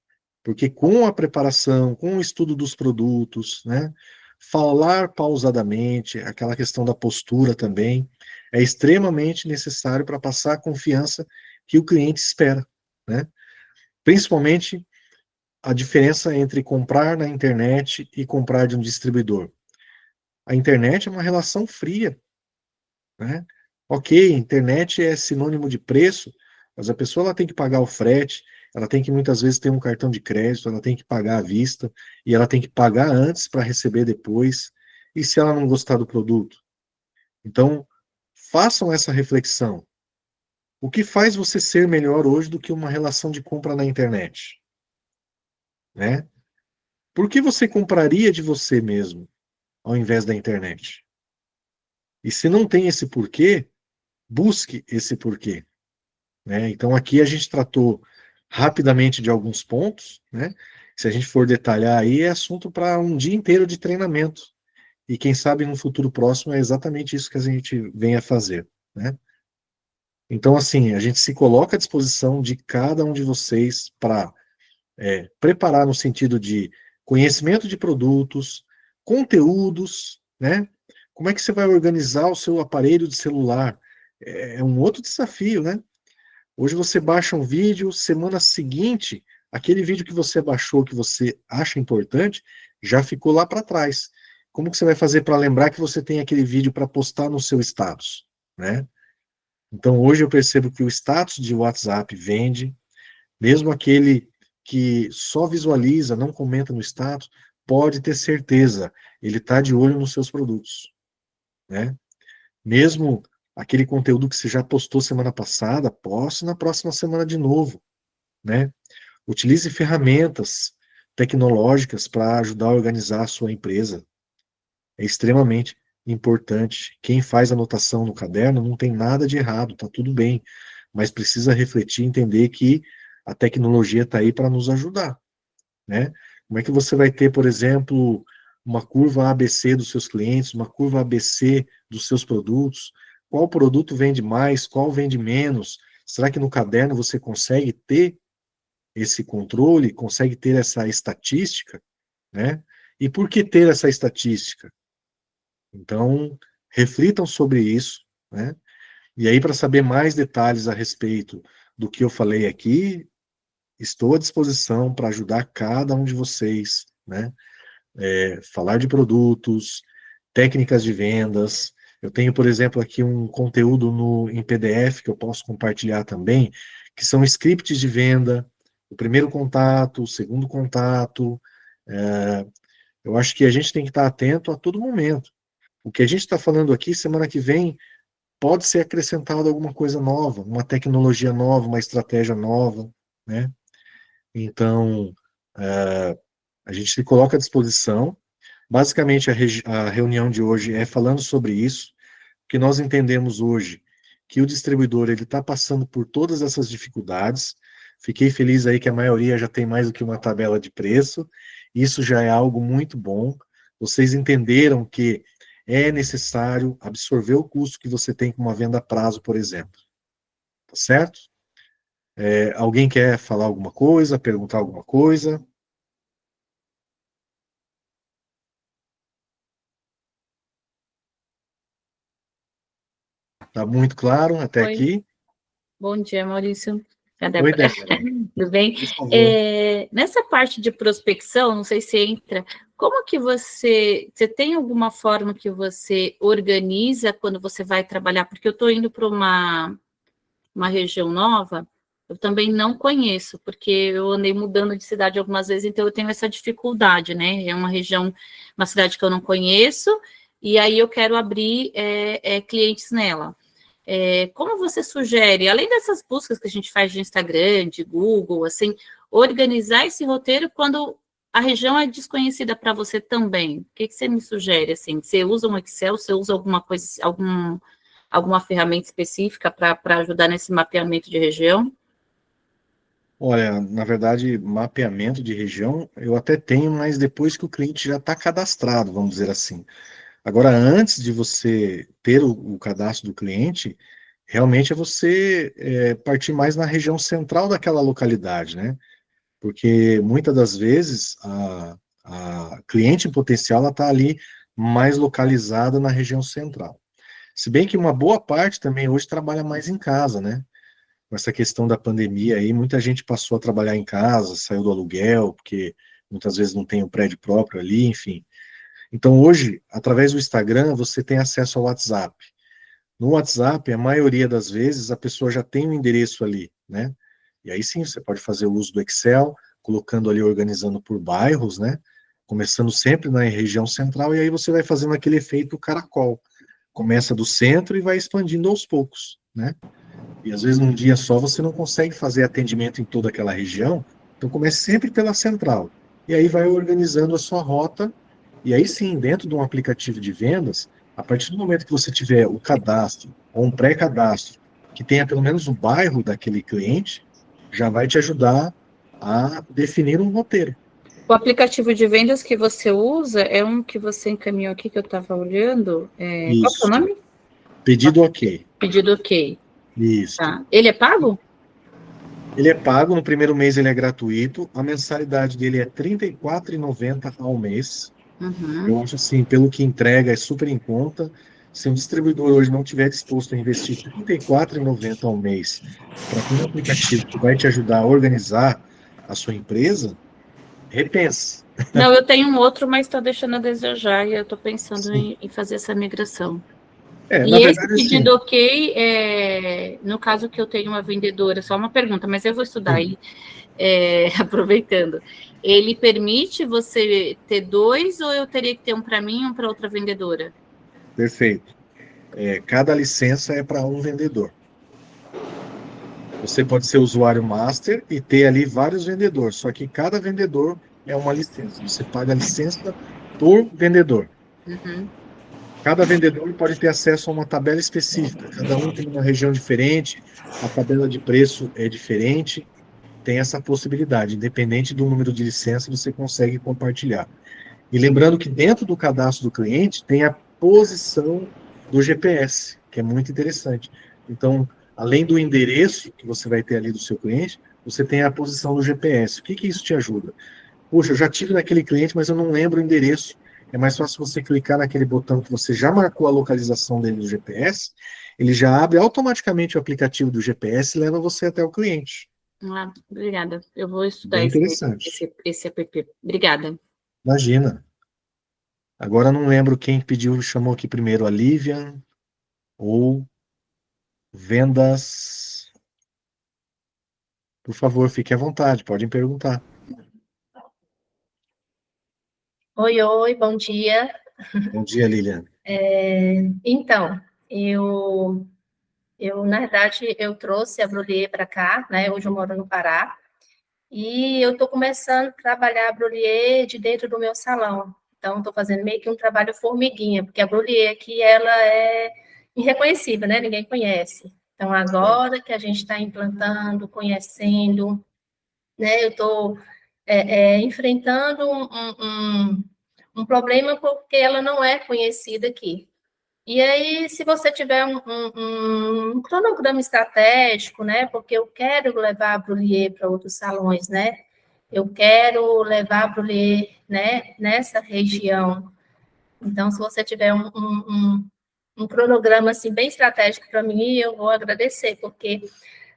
Porque com a preparação, com o estudo dos produtos, né? Falar pausadamente, aquela questão da postura também, é extremamente necessário para passar a confiança que o cliente espera, né? Principalmente a diferença entre comprar na internet e comprar de um distribuidor. A internet é uma relação fria, né? Ok, internet é sinônimo de preço, mas a pessoa ela tem que pagar o frete, ela tem que muitas vezes ter um cartão de crédito, ela tem que pagar à vista, e ela tem que pagar antes para receber depois, e se ela não gostar do produto? Então, façam essa reflexão. O que faz você ser melhor hoje do que uma relação de compra na internet? Né? Por que você compraria de você mesmo, ao invés da internet? E se não tem esse porquê, busque esse porquê. Né? Então, aqui a gente tratou rapidamente de alguns pontos, né? Se a gente for detalhar aí, é assunto para um dia inteiro de treinamento. E quem sabe no futuro próximo é exatamente isso que a gente vem a fazer, né? Então, assim, a gente se coloca à disposição de cada um de vocês para preparar no sentido de conhecimento de produtos, conteúdos, né? Como é que você vai organizar o seu aparelho de celular? É um outro desafio, né? Hoje você baixa um vídeo, semana seguinte, aquele vídeo que você baixou, que você acha importante, já ficou lá para trás. Como que você vai fazer para lembrar que você tem aquele vídeo para postar no seu status, né? Então hoje eu percebo que o status de WhatsApp vende, mesmo aquele que só visualiza, não comenta no status, pode ter certeza, ele está de olho nos seus produtos, né? Mesmo aquele conteúdo que você já postou semana passada, poste na próxima semana de novo, né? Utilize ferramentas tecnológicas para ajudar a organizar a sua empresa. É extremamente importante. Quem faz anotação no caderno não tem nada de errado, tá tudo bem, mas precisa refletir e entender que a tecnologia está aí para nos ajudar, né? Como é que você vai ter, por exemplo, uma curva ABC dos seus clientes, uma curva ABC dos seus produtos? Qual produto vende mais, qual vende menos? Será que no caderno você consegue ter esse controle, consegue ter essa estatística, né? E por que ter essa estatística? Então, reflitam sobre isso, né? E aí, para saber mais detalhes a respeito do que eu falei aqui, estou à disposição para ajudar cada um de vocês, né? Falar de produtos, técnicas de vendas. Eu tenho, por exemplo, aqui um conteúdo em PDF que eu posso compartilhar também, que são scripts de venda, o primeiro contato, o segundo contato. É, eu acho que a gente tem que estar atento a todo momento. O que a gente está falando aqui, semana que vem, pode ser acrescentado alguma coisa nova, uma tecnologia nova, uma estratégia nova, né? Então, a gente se coloca à disposição. Basicamente, a reunião de hoje é falando sobre isso, que nós entendemos hoje que o distribuidor ele está passando por todas essas dificuldades. Fiquei feliz aí que a maioria já tem mais do que uma tabela de preço. Isso já é algo muito bom. Vocês entenderam que é necessário absorver o custo que você tem com uma venda a prazo, por exemplo. Tá certo? Alguém quer falar alguma coisa, perguntar alguma coisa? Tá muito claro até Oi, aqui? bom dia, Maurício. É a Oi, Débora. Débora. Tudo bem? Por favor. Nessa parte de prospecção, não sei se entra, como que você tem alguma forma que você organiza quando você vai trabalhar? Porque eu estou indo para uma região nova, eu também não conheço, porque eu andei mudando de cidade algumas vezes, então eu tenho essa dificuldade, né? É uma região, uma cidade que eu não conheço, e aí eu quero abrir clientes nela. Como você sugere, além dessas buscas que a gente faz de Instagram, de Google, assim, organizar esse roteiro quando a região é desconhecida para você também? O que você me sugere, assim? Você usa um Excel, você usa alguma coisa, alguma ferramenta específica para ajudar nesse mapeamento de região? Olha, na verdade, mapeamento de região eu até tenho, mas depois que o cliente já está cadastrado, vamos dizer assim. Agora, antes de você ter o cadastro do cliente, realmente é você partir mais na região central daquela localidade, né? Porque muitas das vezes a cliente em potencial ela está ali mais localizada na região central. Se bem que uma boa parte também hoje trabalha mais em casa, né? Com essa questão da pandemia aí, muita gente passou a trabalhar em casa, saiu do aluguel, porque muitas vezes não tem um prédio próprio ali, enfim. Então hoje, através do Instagram, você tem acesso ao WhatsApp. No WhatsApp, a maioria das vezes, a pessoa já tem um endereço ali, né? E aí sim, você pode fazer o uso do Excel, colocando ali, organizando por bairros, né? Começando sempre na região central, e aí você vai fazendo aquele efeito caracol. Começa do centro e vai expandindo aos poucos, né? E às vezes num dia só você não consegue fazer atendimento em toda aquela região, então comece sempre pela central. E aí vai organizando a sua rota, e aí sim, dentro de um aplicativo de vendas, a partir do momento que você tiver o cadastro, ou um pré-cadastro, que tenha pelo menos o bairro daquele cliente, já vai te ajudar a definir um roteiro. O aplicativo de vendas que você usa é um que você encaminhou aqui, que eu estava olhando. Qual que é o Isso. nome? Pedido ok. Pedido OK. Isso. Tá. Ele é pago? Ele é pago, no primeiro mês ele é gratuito, a mensalidade dele é R$ 34,90 ao mês. Uhum. Eu acho assim, pelo que entrega, é super em conta. Se um distribuidor hoje não tiver disposto a investir R$ 34,90 ao mês para ter um aplicativo que vai te ajudar a organizar a sua empresa, repense. Não, eu tenho um outro, mas está deixando a desejar e eu estou pensando Sim. em fazer essa migração. Na E esse verdade, pedido assim, OK, no caso que eu tenho uma vendedora, só uma pergunta, mas eu vou estudar sim, aí, aproveitando. Ele permite você ter dois ou eu teria que ter um para mim e um para outra vendedora? perfeito. Cada licença é para um vendedor. Você pode ser usuário master e ter ali vários vendedores, só que cada vendedor é uma licença. Você paga a licença por vendedor. Uhum. Cada vendedor pode ter acesso a uma tabela específica. Cada um tem uma região diferente, a tabela de preço é diferente. Tem essa possibilidade, independente do número de licença, você consegue compartilhar. E lembrando que dentro do cadastro do cliente tem a posição do GPS, que é muito interessante. Então, além do endereço que você vai ter ali do seu cliente, você tem a posição do GPS. O que que isso te ajuda? Puxa, eu já tive naquele cliente, mas eu não lembro o endereço. É mais fácil você clicar naquele botão que você já marcou a localização dele do GPS, ele já abre automaticamente o aplicativo do GPS e leva você até o cliente. Ah, obrigada. Eu vou estudar Bem interessante. esse app. Obrigada. Imagina. Agora eu não lembro quem pediu, chamou aqui primeiro, a Lívia ou vendas. Por favor, fique à vontade, podem perguntar. Oi, oi, bom dia. Bom dia, Lilian. Então, na verdade, eu trouxe a Brolier para cá, né? Hoje eu moro no Pará. E eu estou começando a trabalhar a Brolier de dentro do meu salão. Então, estou fazendo meio que um trabalho formiguinha, porque a Brolier aqui, ela é irreconhecível, né? Ninguém conhece. Então, agora que a gente está implantando, conhecendo, né? Eu estou enfrentando um problema porque ela não é conhecida aqui. E aí, se você tiver um cronograma estratégico, né? Porque eu quero levar a Brolier para outros salões, né? Eu quero levar a Brolier, né, nessa região. Então, se você tiver um cronograma assim bem estratégico para mim, eu vou agradecer, porque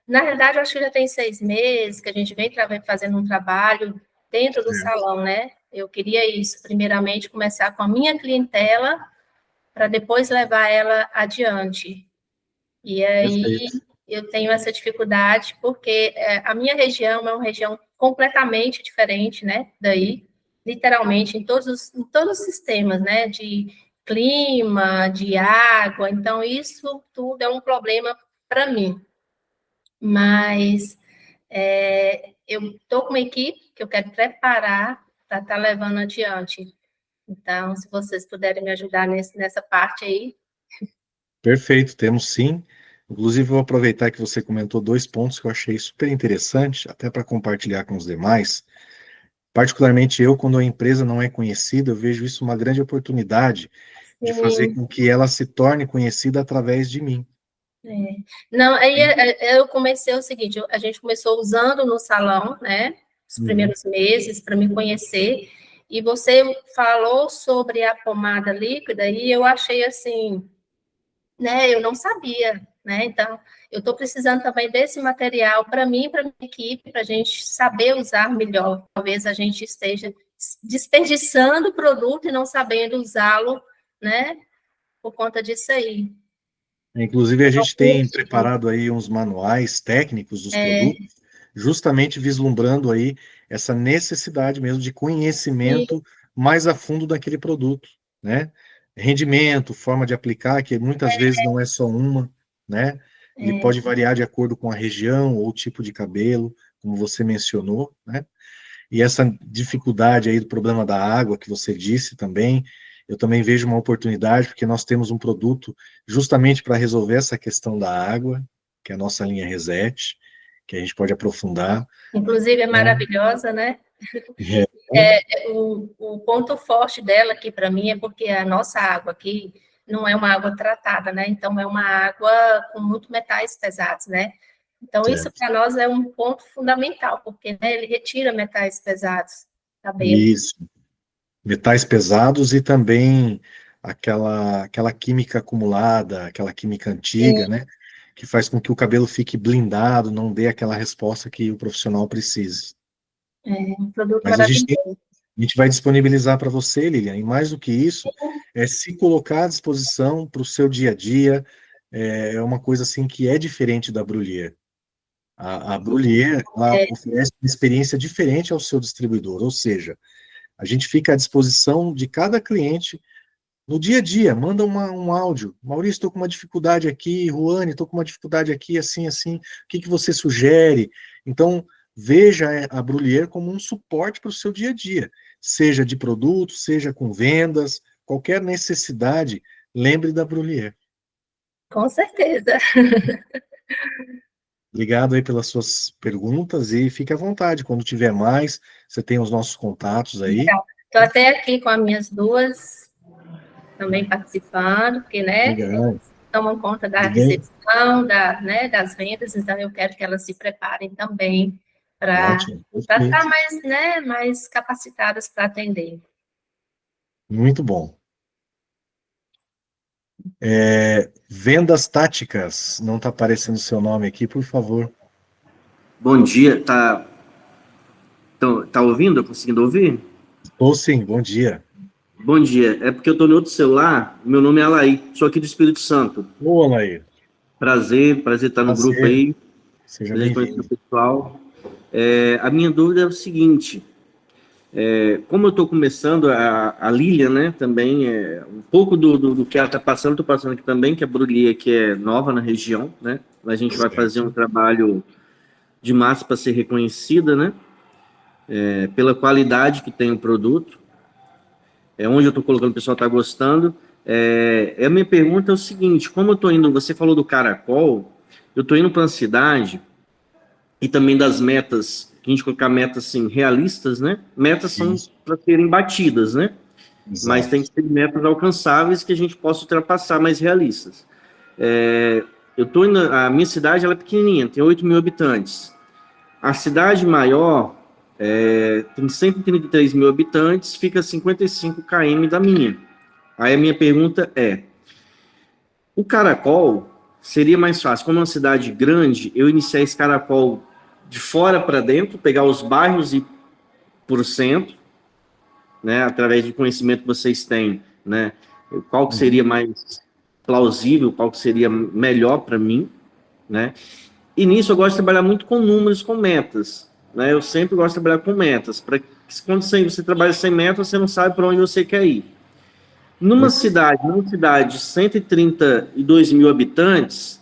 na verdade, eu acho que já tem 6 meses que a gente vem fazendo um trabalho dentro do Certo. salão, né? Eu queria isso, primeiramente, começar com a minha clientela, para depois levar ela adiante. E aí, Perfeito. eu tenho essa dificuldade, porque a minha região é uma região completamente diferente, né? Daí, literalmente, em todos os sistemas, né? De clima, de água. Então, isso tudo é um problema para mim. Mas eu estou com uma equipe que eu quero preparar para estar levando adiante. Então, se vocês puderem me ajudar nessa parte aí. Perfeito, temos sim. Inclusive, vou aproveitar que você comentou 2 pontos que eu achei super interessante, até para compartilhar com os demais. Particularmente eu, quando a empresa não é conhecida, eu vejo isso uma grande oportunidade de fazer Sim. com que ela se torne conhecida através de mim. É. Não, aí eu comecei o seguinte, a gente começou usando no salão, né, os primeiros meses, para me conhecer, e você falou sobre a pomada líquida, e eu achei assim, né, eu não sabia, né, então, eu estou precisando também desse material para mim, para minha equipe, para a gente saber usar melhor. Talvez a gente esteja desperdiçando o produto e não sabendo usá-lo, né, por conta disso aí. Inclusive, a gente tem preparado aí uns manuais técnicos dos produtos, justamente vislumbrando aí essa necessidade mesmo de conhecimento mais a fundo daquele produto, né? Rendimento, forma de aplicar, que muitas vezes não é só uma, né? Ele pode variar de acordo com a região ou o tipo de cabelo, como você mencionou, né? E essa dificuldade aí do problema da água que você disse também, eu também vejo uma oportunidade, porque nós temos um produto justamente para resolver essa questão da água, que é a nossa linha Reset, que a gente pode aprofundar. Inclusive é maravilhosa, né? O ponto forte dela aqui para mim é porque a nossa água aqui não é uma água tratada, né? Então é uma água com muito metais pesados, né? Então isso Certo. para nós é um ponto fundamental, porque né, ele retira metais pesados do cabelo. Isso. Metais pesados e também aquela química acumulada, aquela química antiga, né? Que faz com que o cabelo fique blindado, não dê aquela resposta que o profissional precise. É um produto Mas maravilhoso. a gente vai disponibilizar para você, Lilian, e mais do que isso, é se colocar à disposição para o seu dia a dia, é uma coisa assim que é diferente da Brullier. A Brullier, ela oferece uma experiência diferente ao seu distribuidor, ou seja, a gente fica à disposição de cada cliente no dia a dia, manda um áudio. Maurício, estou com uma dificuldade aqui, Ruane, estou com uma dificuldade aqui, assim, assim, o que você sugere? Então, veja a Brullier como um suporte para o seu dia a dia, seja de produto, seja com vendas, qualquer necessidade, lembre da Brullier. Com certeza. Obrigado aí pelas suas perguntas e fique à vontade, quando tiver mais, você tem os nossos contatos aí. Estou até aqui com as minhas duas também participando, porque, né, Legal. tomam conta da recepção, né, das vendas, então eu quero que elas se preparem também para estar mais, né, mais capacitadas para atender. Muito bom. Vendas táticas, não está aparecendo o seu nome aqui, por favor. Bom dia, tá ouvindo? Conseguindo ouvir? Estou sim, bom dia. Bom dia, é porque eu estou no outro celular, meu nome é Alaí, sou aqui do Espírito Santo. Ô, Alaí. Prazer estar no grupo aí. Seja bem-vindo. Pessoal. A minha dúvida é o seguinte, como eu estou começando, a Lilian, né, também, um pouco do que ela está passando, estou passando aqui também, que a Brullier, que é nova na região, né, a gente vai fazer um trabalho de massa para ser reconhecida, né, pela qualidade que tem o produto, onde eu estou colocando, o pessoal está gostando. A minha pergunta é o seguinte, como eu estou indo, você falou do caracol, eu estou indo para uma cidade, e também das metas, que a gente colocar metas assim, realistas, né? Metas são para serem batidas, né? Exato. Mas tem que ser metas alcançáveis que a gente possa ultrapassar, mais realistas. Eu estou indo, a minha cidade ela é pequenininha, tem 8 mil habitantes. A cidade maior tem 133 mil habitantes, fica 55 km da minha. Aí a minha pergunta é, o caracol seria mais fácil, como é uma cidade grande, eu iniciar esse caracol de fora para dentro, pegar os bairros e ir para o centro, né, através do conhecimento que vocês têm, né, qual que seria mais plausível, qual que seria melhor para mim, né, e nisso eu gosto de trabalhar muito com números, com metas, né, eu sempre gosto de trabalhar com metas, para que quando você trabalha sem metas, você não sabe para onde você quer ir. Numa cidade de 132 mil habitantes,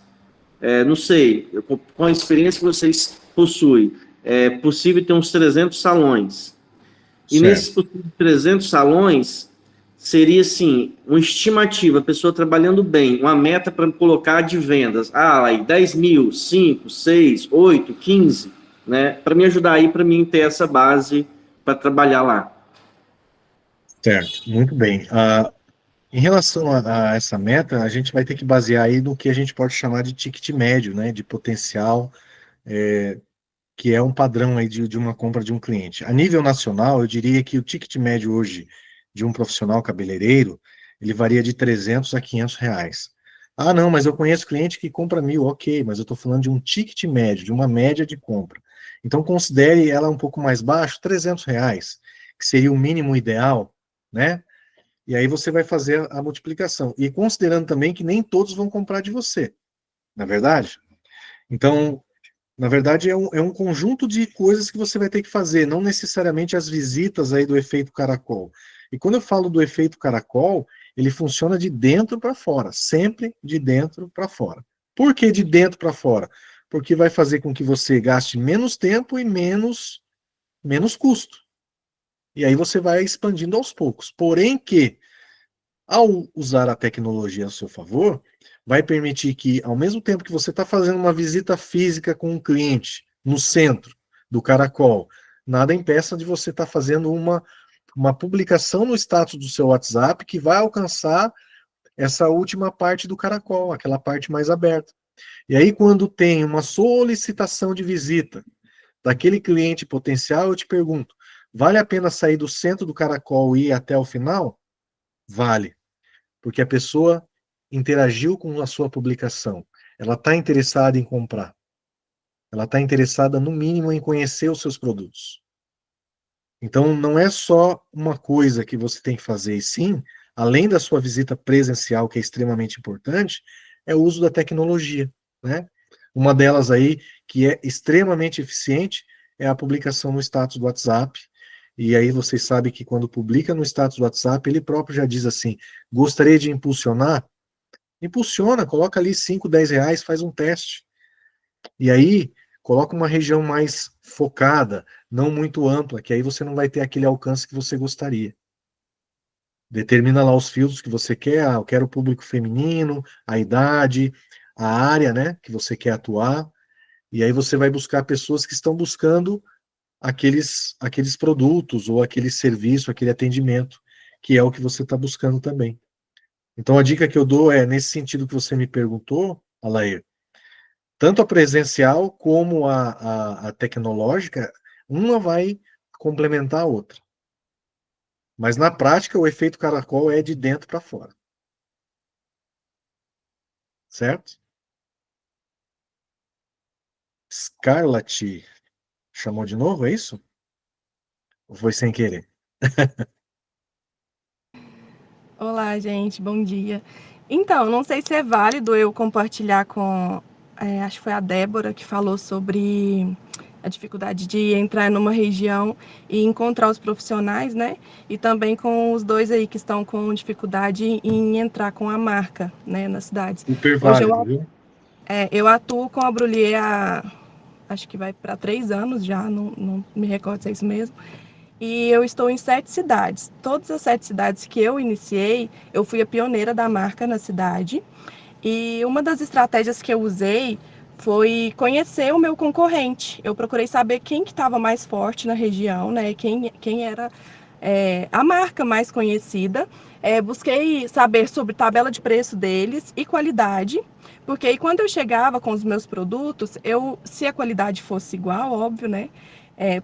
não sei, com a experiência que vocês possuem, é possível ter uns 300 salões. E nesses 300 salões, seria assim, uma estimativa, a pessoa trabalhando bem, uma meta para colocar de vendas, aí 10 mil, 5, 6, 8, 15, né, para me ajudar aí, para mim ter essa base para trabalhar lá. Certo, muito bem. Em relação a essa meta, a gente vai ter que basear aí no que a gente pode chamar de ticket médio, né, de potencial, que é um padrão aí de uma compra de um cliente. A nível nacional, eu diria que o ticket médio hoje de um profissional cabeleireiro, ele varia de 300 a 500 reais. Ah, não, mas eu conheço cliente que compra 1.000, ok, mas eu estou falando de um ticket médio, de uma média de compra. Então, considere ela um pouco mais baixo, 300 reais, que seria o mínimo ideal, né? E aí você vai fazer a multiplicação. E considerando também que nem todos vão comprar de você, não é verdade? Então, na verdade, é um conjunto de coisas que você vai ter que fazer, não necessariamente as visitas aí do efeito caracol. E quando eu falo do efeito caracol, ele funciona de dentro para fora, sempre de dentro para fora. Por que de dentro para fora? Porque vai fazer com que você gaste menos tempo e menos custo. E aí você vai expandindo aos poucos. Porém que, ao usar a tecnologia a seu favor, vai permitir que, ao mesmo tempo que você está fazendo uma visita física com um cliente no centro do Caracol, nada impeça de você estar fazendo uma publicação no status do seu WhatsApp que vai alcançar essa última parte do Caracol, aquela parte mais aberta. E aí, quando tem uma solicitação de visita daquele cliente potencial, eu te pergunto, vale a pena sair do centro do Caracol e ir até o final? Vale, porque a pessoa interagiu com a sua publicação. Ela está interessada em comprar. Ela está interessada, no mínimo, em conhecer os seus produtos. Então, não é só uma coisa que você tem que fazer, e sim, além da sua visita presencial, que é extremamente importante, é o uso da tecnologia, né? Uma delas aí, que é extremamente eficiente, é a publicação no status do WhatsApp. E aí vocês sabem que quando publica no status do WhatsApp, ele próprio já diz assim, gostaria de impulsionar? Impulsiona, coloca ali 5, 10 reais, faz um teste. E aí, coloca uma região mais focada, não muito ampla, que aí você não vai ter aquele alcance que você gostaria. Determina lá os filtros que você quer, eu quero o público feminino, a idade, a área, né, que você quer atuar, e aí você vai buscar pessoas que estão buscando aqueles produtos, ou aquele serviço, aquele atendimento, que é o que você está buscando também. Então, a dica que eu dou é, nesse sentido que você me perguntou, Alair, tanto a presencial como a tecnológica, uma vai complementar a outra. Mas na prática, o efeito caracol é de dentro para fora. Certo? Scarlett chamou de novo, é isso? Ou foi sem querer? Olá, gente, bom dia. Então, não sei se é válido eu compartilhar com, acho que foi a Débora que falou sobre a dificuldade de entrar numa região e encontrar os profissionais, né? E também com os dois aí que estão com dificuldade em entrar com a marca, né, nas cidades. Super Hoje válido, viu? eu atuo com a Brullier há, acho que vai para 3 anos já, não me recordo se é isso mesmo. E eu estou em 7 cidades. Todas as 7 cidades que eu iniciei, eu fui a pioneira da marca na cidade. E uma das estratégias que eu usei foi conhecer o meu concorrente. Eu procurei saber quem que estava mais forte na região, né? Quem era a marca mais conhecida. Busquei saber sobre tabela de preço deles e qualidade, porque aí quando eu chegava com os meus produtos, se a qualidade fosse igual, óbvio, né?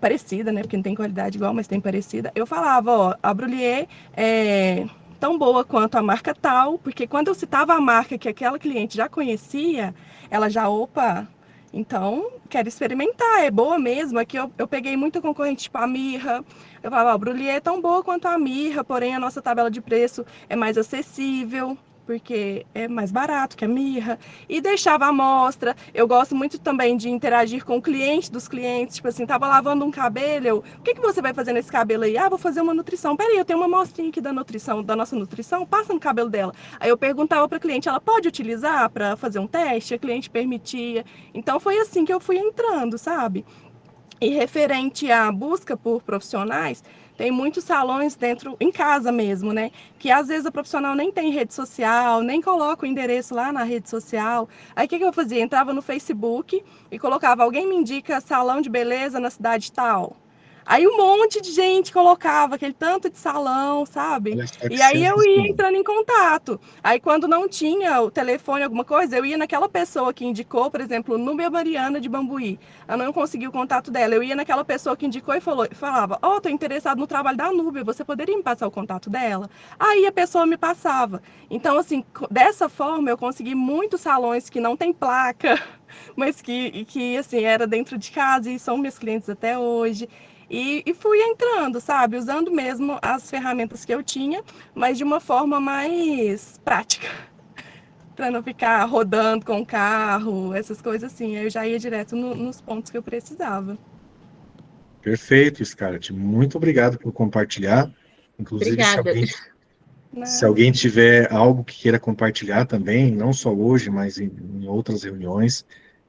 Parecida, né? Porque não tem qualidade igual, mas tem parecida. Eu falava, ó, a Brullier é tão boa quanto a marca tal, porque quando eu citava a marca que aquela cliente já conhecia, ela já, opa, então quero experimentar, é boa mesmo. Aqui eu peguei muito concorrente, tipo a Mirra. Eu falava, ó, a Brullier é tão boa quanto a Mirra, porém a nossa tabela de preço é mais acessível, porque é mais barato que a Mirra, e deixava a amostra. Eu gosto muito também de interagir com o cliente dos clientes, tipo assim, tava lavando um cabelo, o que você vai fazer nesse cabelo aí? Ah, vou fazer uma nutrição. Peraí, eu tenho uma amostrinha aqui da nutrição, da nossa nutrição, passa no cabelo dela. Aí eu perguntava para a cliente, ela pode utilizar para fazer um teste? A cliente permitia. Então foi assim que eu fui entrando, sabe? E referente à busca por profissionais, tem muitos salões dentro, em casa mesmo, né? Que às vezes a profissional nem tem rede social, nem coloca o endereço lá na rede social. Aí o que eu fazia? Entrava no Facebook e colocava, alguém me indica salão de beleza na cidade tal. Aí um monte de gente colocava aquele tanto de salão, sabe? Olha só que E aí eu ia sensacional. entrando em contato. Aí quando não tinha o telefone, alguma coisa, eu ia naquela pessoa que indicou, por exemplo, Núbia Mariana de Bambuí. Eu não consegui o contato dela. Eu ia naquela pessoa que indicou e falava, ó, tô interessado no trabalho da Núbia, você poderia me passar o contato dela? Aí a pessoa me passava. Então, assim, dessa forma eu consegui muitos salões que não tem placa, mas que assim, era dentro de casa e são meus clientes até hoje. E fui entrando, sabe? Usando mesmo as ferramentas que eu tinha, mas de uma forma mais prática, para não ficar rodando com o carro, essas coisas assim. Eu já ia direto nos pontos que eu precisava. Perfeito, Scarlett. Muito obrigado por compartilhar. Inclusive, Obrigada. se Nada. alguém tiver algo que queira compartilhar também, não só hoje, mas em outras reuniões,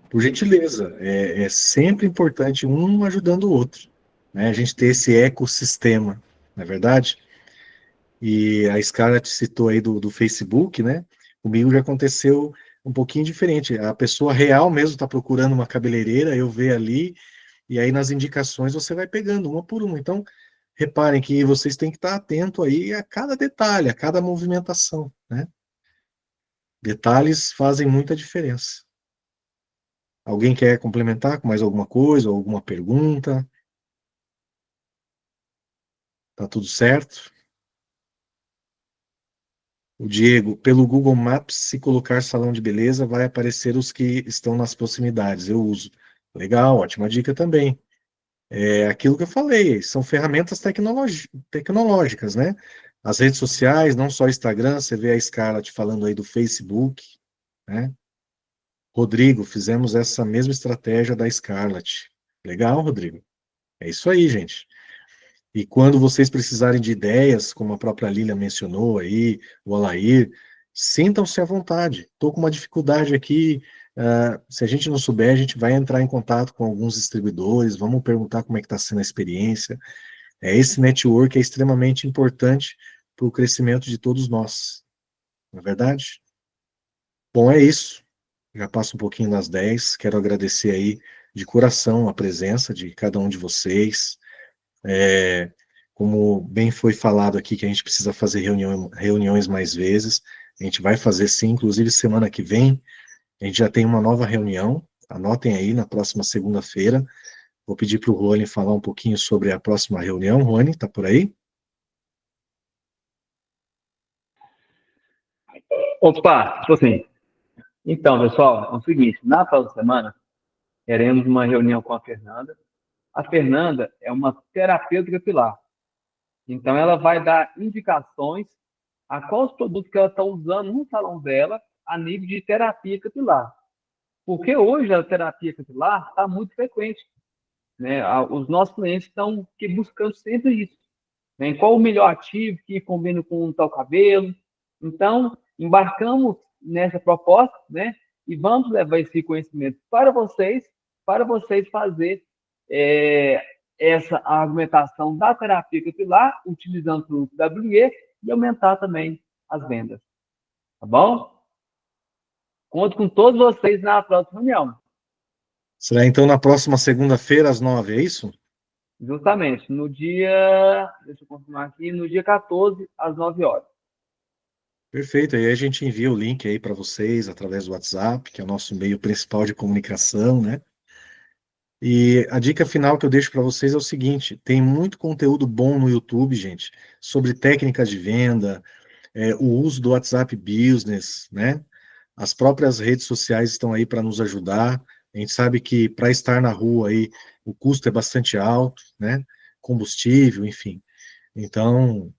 por gentileza, é sempre importante um ajudando o outro, né? A gente ter esse ecossistema, não é verdade? E a Scarlett citou aí do Facebook, né? Comigo já aconteceu um pouquinho diferente. A pessoa real mesmo está procurando uma cabeleireira, eu vejo ali, e aí nas indicações você vai pegando uma por uma. Então, reparem que vocês têm que estar atento aí a cada detalhe, a cada movimentação, né? Detalhes fazem muita diferença. Alguém quer complementar com mais alguma coisa, ou alguma pergunta? Tá tudo certo? O Diego, pelo Google Maps, se colocar salão de beleza, vai aparecer os que estão nas proximidades. Eu uso. Legal, ótima dica também. É aquilo que eu falei, são ferramentas tecnológicas, né? As redes sociais, não só Instagram, você vê a Scarlett falando aí do Facebook, né? Rodrigo, fizemos essa mesma estratégia da Scarlett. Legal, Rodrigo? É isso aí, gente. E quando vocês precisarem de ideias, como a própria Lília mencionou aí, o Alair, sintam-se à vontade. Estou com uma dificuldade aqui. Se a gente não souber, a gente vai entrar em contato com alguns distribuidores, vamos perguntar como é que está sendo a experiência. Esse network é extremamente importante para o crescimento de todos nós. Não é verdade? Bom, é isso. Já passo um pouquinho das 10. Quero agradecer aí de coração a presença de cada um de vocês. Como bem foi falado aqui, que a gente precisa fazer reuniões mais vezes, a gente vai fazer sim, inclusive semana que vem, a gente já tem uma nova reunião, anotem aí, na próxima segunda-feira, vou pedir para o Rony falar um pouquinho sobre a próxima reunião. Rony, tá por aí? Opa, tipo assim. Então, pessoal, é o seguinte, na próxima semana, teremos uma reunião com a Fernanda. A Fernanda é uma terapeuta capilar. Então, ela vai dar indicações a quais produtos que ela está usando no salão dela a nível de terapia capilar. Porque hoje a terapia capilar está muito frequente, né? Os nossos clientes estão buscando sempre isso, né? Qual o melhor ativo que combina com o tal cabelo. Então, embarcamos nessa proposta, né? E vamos levar esse conhecimento para vocês fazer é, essa argumentação da terapia capilar, utilizando o produto WE e aumentar também as vendas. Tá bom? Conto com todos vocês na próxima reunião. Será então na próxima segunda-feira, às 9, é isso? Justamente, no dia, deixa eu confirmar aqui, no dia 14, às 9 horas. Perfeito, aí a gente envia o link aí para vocês através do WhatsApp, que é o nosso meio principal de comunicação, né? E a dica final que eu deixo para vocês é o seguinte: tem muito conteúdo bom no YouTube, gente, sobre técnicas de venda, o uso do WhatsApp Business, né? As próprias redes sociais estão aí para nos ajudar. A gente sabe que para estar na rua aí o custo é bastante alto, né? Combustível, enfim. Então,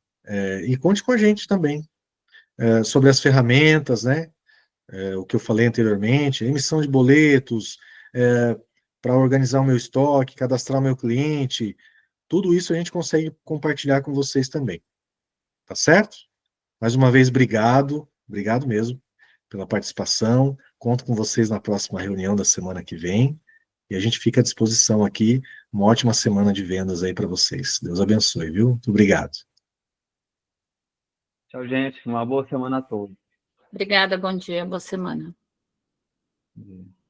e conte com a gente também sobre as ferramentas, né? O que eu falei anteriormente, emissão de boletos, para organizar o meu estoque, cadastrar o meu cliente, tudo isso a gente consegue compartilhar com vocês também, tá certo? Mais uma vez, obrigado mesmo pela participação, conto com vocês na próxima reunião da semana que vem, E a gente fica à disposição aqui. Uma ótima semana de vendas aí para vocês. Deus abençoe, viu? Muito obrigado. Tchau, gente. Uma boa semana a todos. Obrigada, bom dia, boa semana. Bom dia.